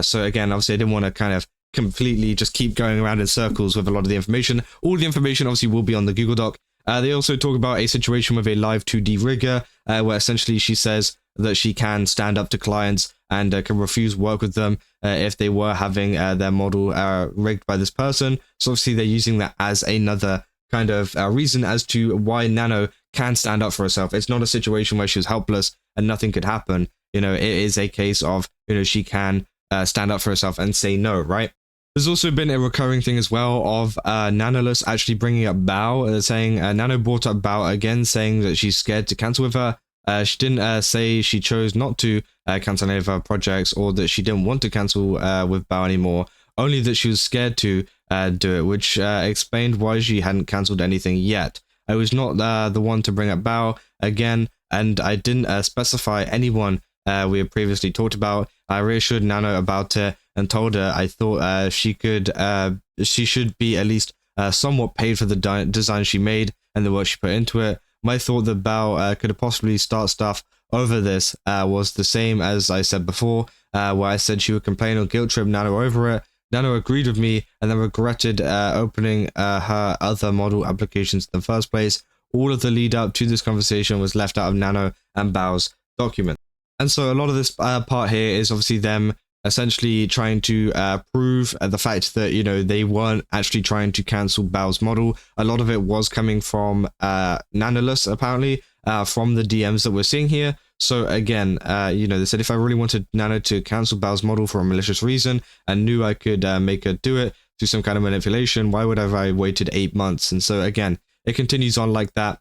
So again, obviously I didn't want to kind of completely just keep going around in circles with a lot of the information. All the information obviously will be on the Google Doc. They also talk about a situation with a live 2D rigger, where essentially she says that she can stand up to clients and can refuse work with them if they were having their model rigged by this person. So obviously they're using that as another kind of reason as to why Nano can stand up for herself. It's not a situation where she was helpless and nothing could happen. You know, it is a case of, you know, she can stand up for herself and say no, right? There's also been a recurring thing as well of Nanoless actually bringing up Bao, saying Nano brought up Bao again, saying that she's scared to cancel with her. She didn't say she chose not to cancel any of her projects, or that she didn't want to cancel with Bao anymore, only that she was scared to do it, which explained why she hadn't cancelled anything yet. I was not the one to bring up Bao again, and I didn't specify anyone we had previously talked about. I reassured Nano about it and told her I thought she should be at least somewhat paid for the design she made and the work she put into it. My thought that Bao could have possibly start stuff over this was the same as I said before, where I said she would complain or guilt trip Nano over it. Nano agreed with me and then regretted opening her other model applications in the first place. All of the lead up to this conversation was left out of Nano and Bao's document. And so a lot of this part here is obviously them essentially trying to prove the fact that, you know, they weren't actually trying to cancel Bao's model. A lot of it was coming from Nanoless, apparently, from the DMs that we're seeing here. So again, you know, they said if I really wanted Nano to cancel Bao's model for a malicious reason and knew I could make her do it through some kind of manipulation, why would have I waited 8 months? And so again, it continues on like that.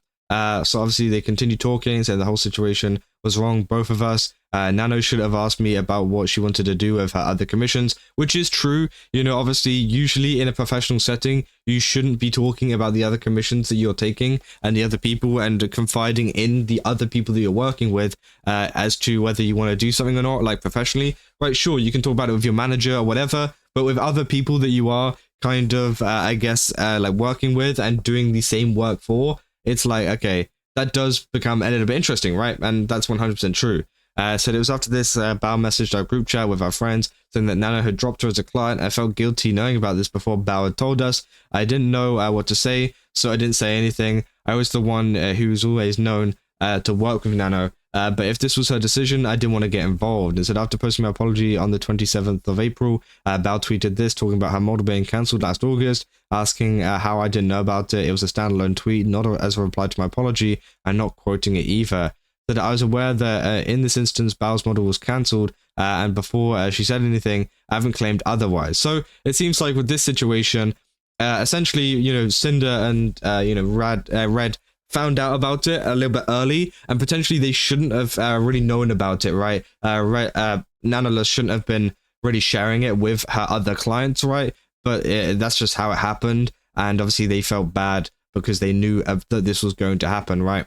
So obviously they continue talking, saying the whole situation was wrong, both of us. Nano should have asked me about what she wanted to do with her other commissions, which is true. You know, obviously, usually in a professional setting, you shouldn't be talking about the other commissions that you're taking and the other people, and confiding in the other people that you're working with as to whether you want to do something or not, like professionally. Right, sure, you can talk about it with your manager or whatever, but with other people that you are kind of, I guess, like working with and doing the same work for, it's like, okay, that does become a little bit interesting, right? And that's 100% true. So it was after this, Bao messaged our group chat with our friends, saying that Nano had dropped her as a client. I felt guilty knowing about this before Bao had told us. I didn't know what to say, so I didn't say anything. I was the one who's always known to work with Nano. But if this was her decision, I didn't want to get involved. And said after posting my apology on the 27th of April, Bao tweeted this, talking about her model being cancelled last August, asking how I didn't know about it. It was a standalone tweet, not as a reply to my apology, and not quoting it either. That I was aware that in this instance, Bao's model was cancelled, and before she said anything, I haven't claimed otherwise. So it seems like with this situation, essentially, you know, Sinder and, you know, Red found out about it a little bit early, and potentially they shouldn't have really known about it, right? Nanoless shouldn't have been really sharing it with her other clients, right? But that's just how it happened, and obviously they felt bad because they knew that this was going to happen, right?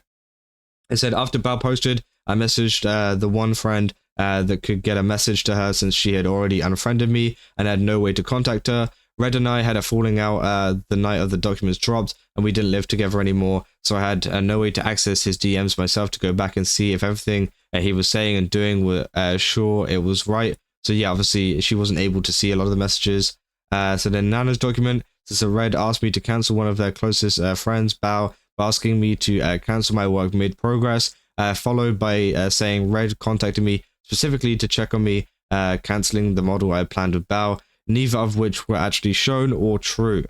It said, after Bao posted, I messaged the one friend that could get a message to her since she had already unfriended me and had no way to contact her. Red and I had a falling out the night of the documents dropped, and we didn't live together anymore, so I had no way to access his DMs myself to go back and see if everything he was saying and doing were sure it was right. So yeah, obviously she wasn't able to see a lot of the messages. So then Nana's document says that Red asked me to cancel one of their closest friends, Bao, asking me to cancel my work mid-progress, followed by saying Red contacted me specifically to check on me cancelling the model I had planned with Bao, neither of which were actually shown or true.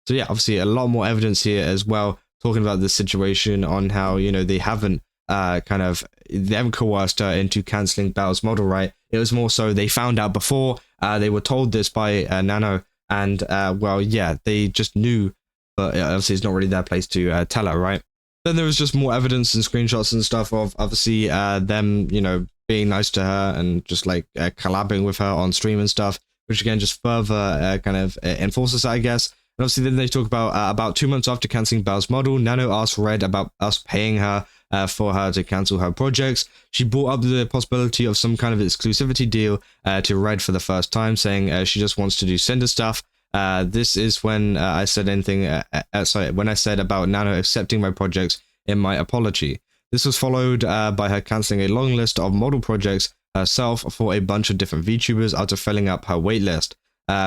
So yeah, obviously a lot more evidence here as well, talking about this situation on how, you know, they haven't coerced her into cancelling Bao's model, right? It was more so they found out before, they were told this by Nano, and well, yeah, they just knew, but obviously it's not really their place to tell her, right? Then there was just more evidence and screenshots and stuff of obviously them, you know, being nice to her and just like collabing with her on stream and stuff, which again just further kind of enforces, I guess. And obviously then they talk about 2 months after cancelling Belle's model, Nano asked Red about us paying her for her to cancel her projects. She brought up the possibility of some kind of exclusivity deal to Red for the first time, saying she just wants to do Cinder stuff. This is when I said when I said about Nano accepting my projects in my apology. This was followed by her cancelling a long list of model projects herself for a bunch of different VTubers after filling up her waitlist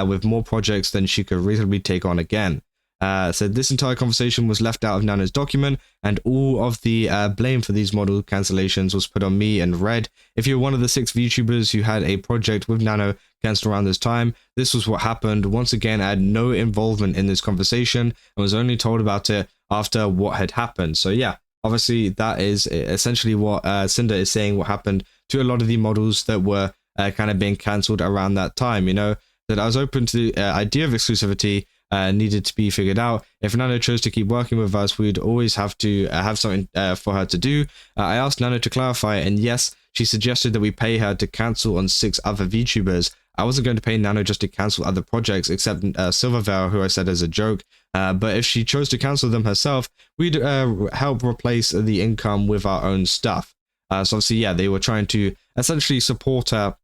with more projects than she could reasonably take on again. So this entire conversation was left out of Nano's document, and all of the blame for these model cancellations was put on me and Red. If you're one of the 6 VTubers who had a project with Nano cancelled around this time, this was what happened. Once again, I had no involvement in this conversation and was only told about it after what had happened. So yeah, obviously that is essentially what Sinder is saying what happened to a lot of the models that were kind of being cancelled around that time. You know, that I was open to the idea of exclusivity. Needed to be figured out. If Nano chose to keep working with us, we'd always have to have something for her to do. I asked Nano to clarify, and yes, she suggested that we pay her to cancel on 6 other VTubers. I wasn't going to pay Nano just to cancel other projects, except Silvervale, who I said as a joke. But if she chose to cancel them herself, we'd help replace the income with our own stuff. So obviously, yeah, they were trying to essentially support her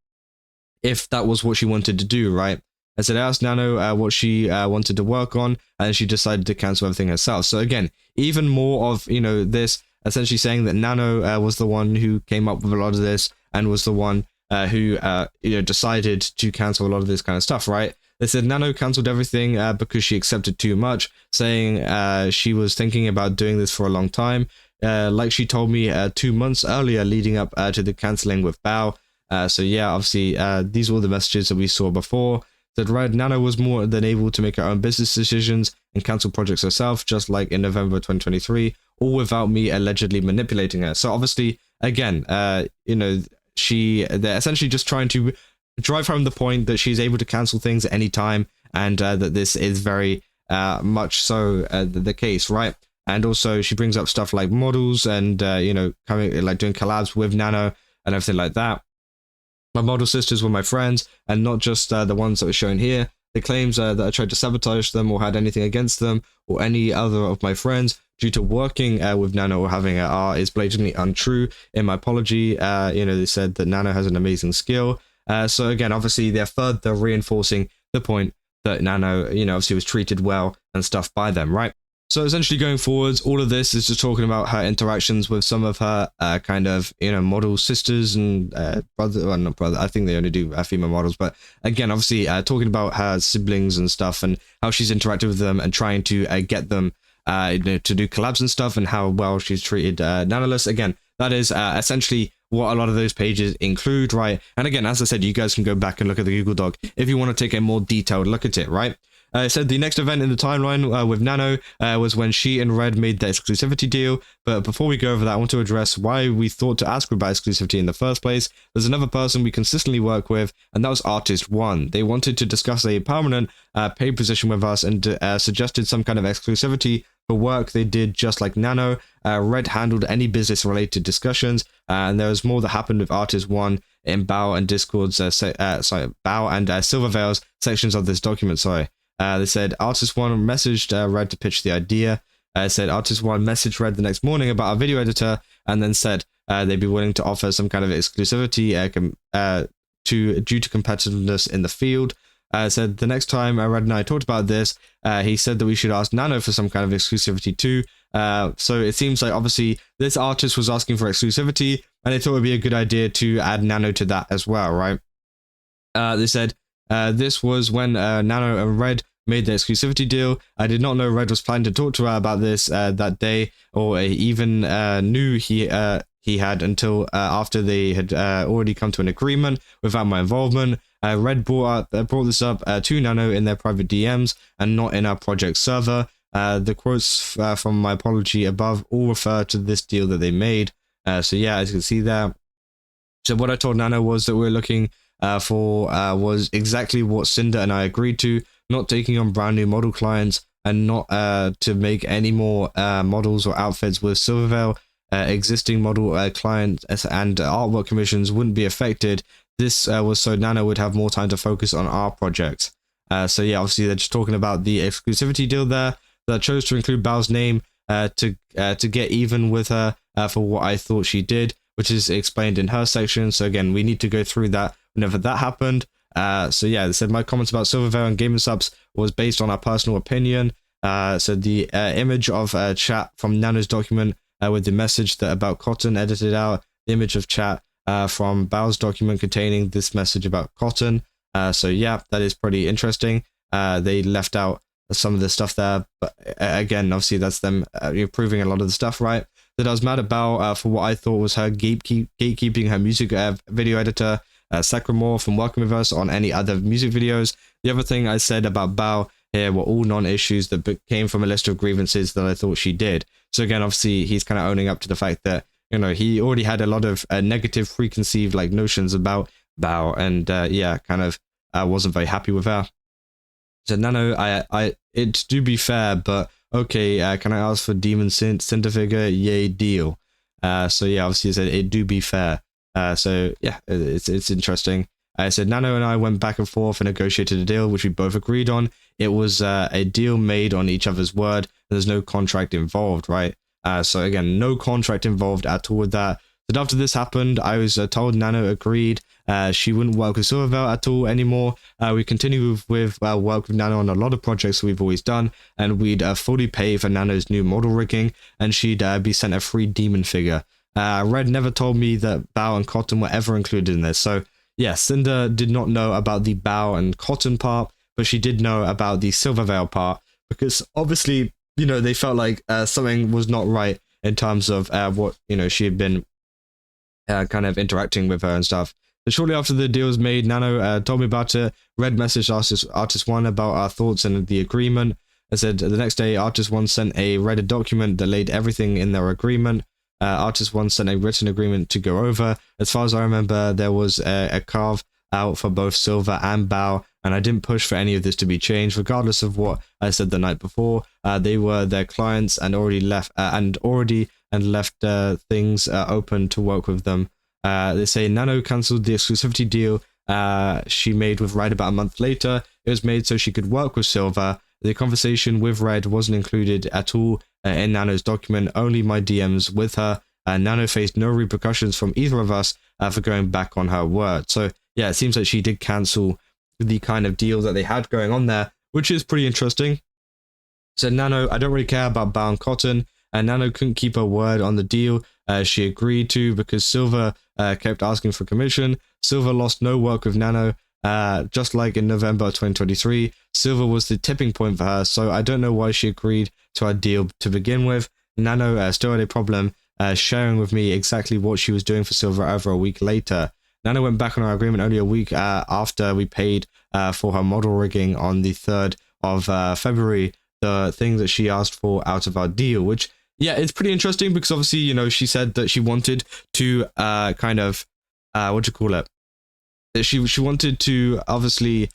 if that was what she wanted to do, right? I said, I asked Nano what she wanted to work on, and she decided to cancel everything herself. So again, even more of, you know, this essentially saying that Nano was the one who came up with a lot of this and was the one who, you know, decided to cancel a lot of this kind of stuff, right? They said Nano cancelled everything because she accepted too much, saying she was thinking about doing this for a long time. Like she told me 2 months earlier leading up to the cancelling with Bao. So yeah, obviously, these were the messages that we saw before. That Red Nano was more than able to make her own business decisions and cancel projects herself, just like in November 2023, all without me allegedly manipulating her. So obviously, again, you know, they're essentially just trying to drive home the point that she's able to cancel things at any time, and that this is very much so the case, right? And also, she brings up stuff like models and you know, coming like doing collabs with Nano and everything like that. My model sisters were my friends, and not just the ones that were shown here. The claims that I tried to sabotage them or had anything against them or any other of my friends due to working with Nano or having her is blatantly untrue. In my apology, you know, they said that Nano has an amazing skill. So again, obviously, they're further reinforcing the point that Nano, you know, obviously was treated well and stuff by them, right? So essentially going forwards, all of this is just talking about her interactions with some of her kind of, you know, model sisters and brother, well, not brother, I think they only do female models, but again, obviously talking about her siblings and stuff and how she's interacted with them and trying to get them you know, to do collabs and stuff and how well she's treated Nanoless. Again, that is essentially what a lot of those pages include, right? And again, as I said, you guys can go back and look at the Google Doc if you want to take a more detailed look at it, right? It said the next event in the timeline with Nano was when she and Red made the exclusivity deal. But before we go over that, I want to address why we thought to ask about exclusivity in the first place. There's another person we consistently work with, and that was Artist One. They wanted to discuss a permanent paid position with us and suggested some kind of exclusivity for work they did just like Nano. Red handled any business-related discussions, and there was more that happened with Artist One in Bao and Discord's, Bao and Silvervale's sections of this document, sorry. They said Artist One messaged Red to pitch the idea. Said Artist One messaged Red the next morning about our video editor, and then said they'd be willing to offer some kind of exclusivity due to competitiveness in the field. Said the next time Red and I talked about this, he said that we should ask Nano for some kind of exclusivity too. So it seems like obviously this artist was asking for exclusivity, and they thought it would be a good idea to add Nano to that as well, right? They said this was when Nano and Red made the exclusivity deal. I did not know Red was planning to talk to her about this that day, or even knew he had until after they had already come to an agreement without my involvement. Red brought this up to Nano in their private DMs and not in our project server. The quotes from my apology above all refer to this deal that they made. So yeah, as you can see there. So what I told Nano was that we were looking for was exactly what Sinder and I agreed to, not taking on brand new model clients and not to make any more models or outfits with Silvervale. Existing model clients and artwork commissions wouldn't be affected. This was so Nano would have more time to focus on our projects. So yeah, obviously they're just talking about the exclusivity deal there that chose to include Bao's name to get even with her for what I thought she did, which is explained in her section. So again, we need to go through that whenever that happened. So yeah, they said my comments about Silvervale and Gaming Subs was based on our personal opinion. So the image of chat from Nano's document with the message that about Cotton edited out, the image of chat from Bao's document containing this message about Cotton. So yeah, that is pretty interesting. They left out some of the stuff there, but again, obviously that's them proving a lot of the stuff, right? That I was mad about for what I thought was her gatekeeping her music video editor, Sacramore, from working with us on any other music videos. The other thing I said about Bao here were all non-issues that came from a list of grievances that I thought she did. So again, obviously he's kind of owning up to the fact that, you know, he already had a lot of negative preconceived like notions about Bao, and yeah, kind of wasn't very happy with her. So Nano, it do be fair, but okay, can I ask for Demon Cinder figure? Yay, deal. So yeah, obviously it said it do be fair. So yeah, it's interesting. I said Nano and I went back and forth and negotiated a deal, which we both agreed on. It was a deal made on each other's word. There's no contract involved, right? So again, no contract involved at all with that. But after this happened, I was told Nano agreed she wouldn't work with Silvervale at all anymore. We continue with work with Nano on a lot of projects we've always done, and we'd fully pay for Nano's new model rigging, and she'd be sent a free demon figure. Red never told me that Bao and Cotton were ever included in this. So yeah, Cinder did not know about the Bao and Cotton part, but she did know about the Silvervale part, because obviously, you know, they felt like something was not right in terms of what, you know, she had been kind of interacting with her and stuff. But shortly after the deal was made, Nano told me about it. Red messaged Artist 1 about our thoughts and the agreement. I said the next day, Artist 1 sent a Reddit document that laid everything in their agreement. Artist 1 sent a written agreement to go over. As far as I remember, there was a carve out for both Silver and Bao, and I didn't push for any of this to be changed, regardless of what I said the night before. They were their clients and already left things open to work with them. They say Nano cancelled the exclusivity deal she made with Red about a month later. It was made so she could work with Silver. The conversation with Red wasn't included at all in Nano's document, only my DMs with her. Nano faced no repercussions from either of us for going back on her word. So yeah, it seems like she did cancel the kind of deal that they had going on there, which is pretty interesting. So Nano, I don't really care about Bao and Cotton, and Nano couldn't keep her word on the deal she agreed to because Silver kept asking for commission. Silver lost no work with Nano, just like in November 2023. Silver was the tipping point for her, so I don't know why she agreed to our deal to begin with. Nano still had a problem sharing with me exactly what she was doing for Silver over a week later. Nano went back on our agreement only a week after we paid for her model rigging on the 3rd of February, the thing that she asked for out of our deal, which, yeah, it's pretty interesting because obviously, you know, she said that she wanted to kind of, what do you call it? That she wanted to obviously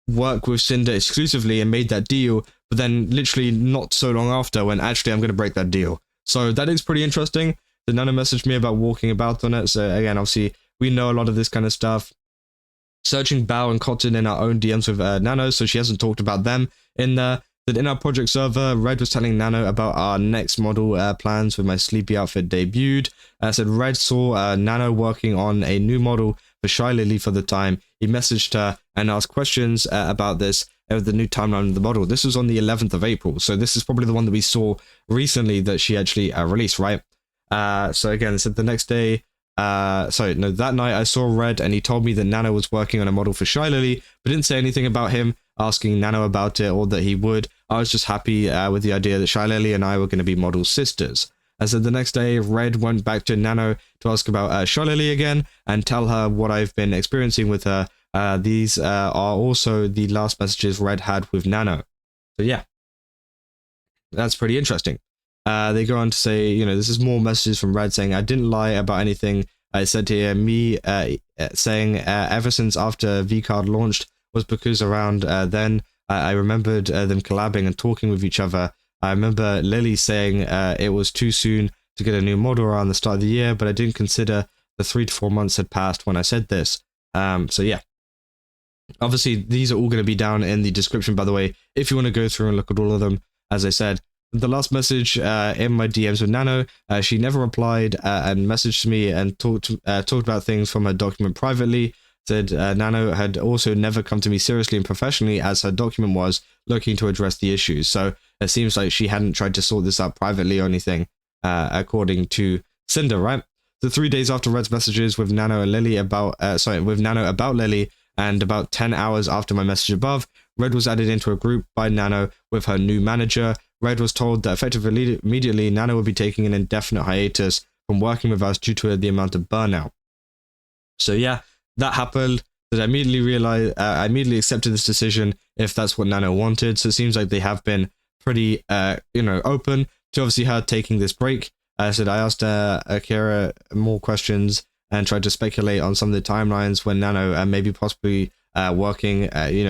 work with Cinder exclusively and made that deal, but then literally not so long after when actually I'm going to break that deal. So that is pretty interesting. The Nano messaged me about walking about on it. So again, obviously, we know a lot of this kind of stuff. Searching Bao and Cotton in our own DMs with Nano, so she hasn't talked about them in there. That in our project server, Red was telling Nano about our next model plans with my sleepy outfit debuted. Said Red saw Nano working on a new model for ShyLily for the time. He messaged her and asked questions about this, the new timeline of the model. This was on the 11th of April, so this is probably the one that we saw recently that she actually released, right? So again, it said the next day, that night I saw Red and he told me that Nano was working on a model for ShyLily, but didn't say anything about him asking Nano about it or that he would. I was just happy with the idea that ShyLily and I were going to be model sisters. I said the next day, Red went back to Nano to ask about ShyLily again and tell her what I've been experiencing with her. These are also the last messages Red had with Nano. So yeah, that's pretty interesting. They go on to say, you know, this is more messages from Red saying, I didn't lie about anything I said here. Me saying ever since after V-Card launched was because around then I remembered them collabing and talking with each other. I remember Lily saying it was too soon to get a new model around the start of the year, but I didn't consider the 3 to 4 months had passed when I said this. So yeah. Obviously, these are all going to be down in the description, by the way, if you want to go through and look at all of them. As I said, the last message in my DMs with Nano, she never replied and messaged me and talked about things from her document privately. Said Nano had also never come to me seriously and professionally as her document was looking to address the issues. So it seems like she hadn't tried to sort this out privately or anything, according to Sinder, right? So 3 days after Red's messages with Nano and Lily about, with Nano about Lily, and about 10 hours after my message above, Red was added into a group by Nano with her new manager. Red was told that effectively immediately Nano would be taking an indefinite hiatus from working with us due to the amount of burnout. So yeah, that happened. That I immediately realized, I immediately accepted this decision if that's what Nano wanted. So it seems like they have been pretty, open to obviously her taking this break. I asked Akira more questions and tried to speculate on some of the timelines when Nano maybe possibly working,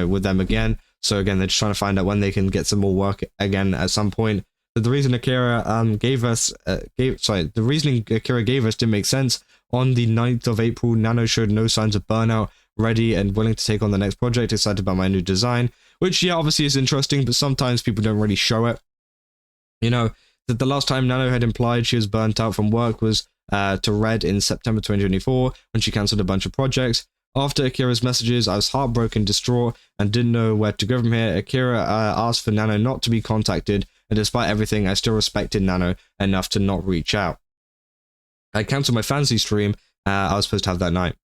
with them again. So again, they're just trying to find out when they can get some more work again at some point. But the reason Akira the reasoning Akira gave us didn't make sense. On the 9th of April, Nano showed no signs of burnout, ready and willing to take on the next project, excited about my new design, which, yeah, obviously is interesting, but sometimes people don't really show it. That the last time Nano had implied she was burnt out from work was to Red in September 2024, when she cancelled a bunch of projects. After Akira's messages, I was heartbroken, distraught, and didn't know where to go from here. Akira asked for Nano not to be contacted, and despite everything, I still respected Nano enough to not reach out. I cancelled my fantasy stream I was supposed to have that night.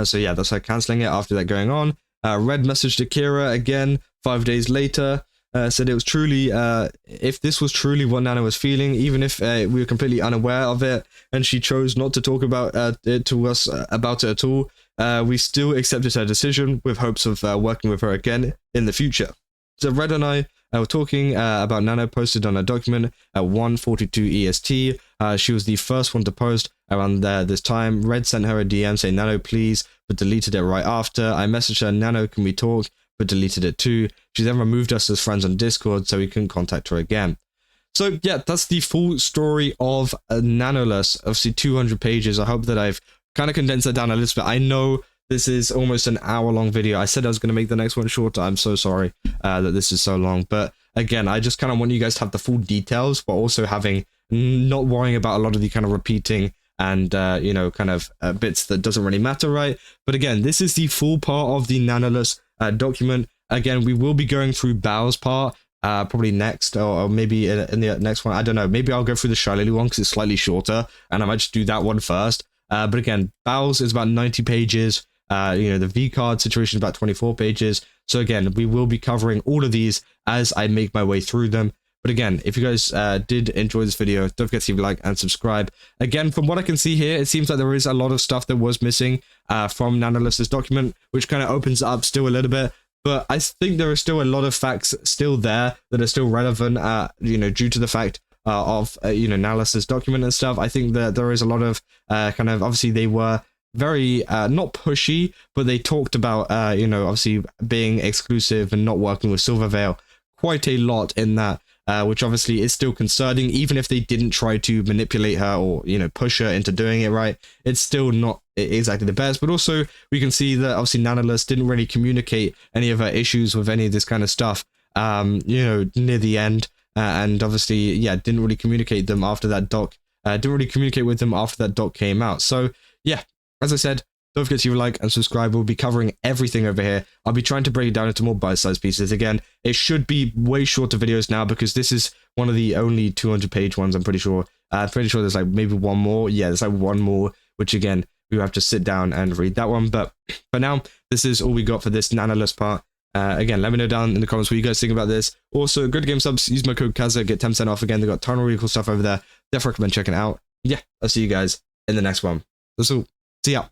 So yeah, that's her cancelling it after that going on. Red messaged Akira again 5 days later. Said it was truly, if this was truly what Nano was feeling, even if we were completely unaware of it, and she chose not to talk about it to us about it at all, we still accepted her decision with hopes of working with her again in the future. So Red and I were talking about Nano posted on a document at 1:42 EST. She was the first one to post around this time. Red sent her a DM saying, Nano, please, but deleted it right after. I messaged her, Nano, can we talk? But deleted it too. She then removed us as friends on Discord, so we couldn't contact her again. So yeah, that's the full story of Nanoless. Obviously 200 pages. I hope that I've kind of condensed that down a little bit. I know this is almost an hour-long video. I said I was going to make the next one shorter. I'm so sorry that this is so long. But again, I just kind of want you guys to have the full details, but also not worrying about a lot of the kind of repeating and, bits that doesn't really matter, right? But again, this is the full part of the Nanoless document. Again, we will be going through Bao's part probably next, or maybe in the next one. I don't know. Maybe I'll go through the ShyLily one because it's slightly shorter, and I might just do that one first. But again, Bao's is about 90 pages. The V card situation is about 24 pages. So again, we will be covering all of these as I make my way through them. But again, if you guys did enjoy this video, don't forget to leave a like and subscribe. Again, from what I can see here, it seems like there is a lot of stuff that was missing from Nanoless's document, which kind of opens it up still a little bit. But I think there are still a lot of facts still there that are still relevant, due to the fact of Nanoless's document and stuff. I think that there is a lot of obviously they were very not pushy, but they talked about obviously being exclusive and not working with Silvervale quite a lot in that. Which obviously is still concerning, even if they didn't try to manipulate her or, push her into doing it right. It's still not exactly the best, but also we can see that obviously Nanoless didn't really communicate any of her issues with any of this kind of stuff, near the end, and obviously, yeah, didn't really communicate them after that doc, with them after that doc came out. So, yeah, as I said, don't forget to like and subscribe. We'll be covering everything over here. I'll be trying to break it down into more bite-sized pieces. Again, it should be way shorter videos now because this is one of the only 200-page ones, I'm pretty sure. There's like maybe one more. Yeah, there's like one more, which again, we have to sit down and read that one. But for now, this is all we got for this Nanoless part. Again, let me know down in the comments what you guys think about this. Also, good game subs. Use my code Kaza, get 10% off again. They've got a ton of really cool stuff over there. Definitely recommend checking it out. Yeah, I'll see you guys in the next one. That's all. See ya.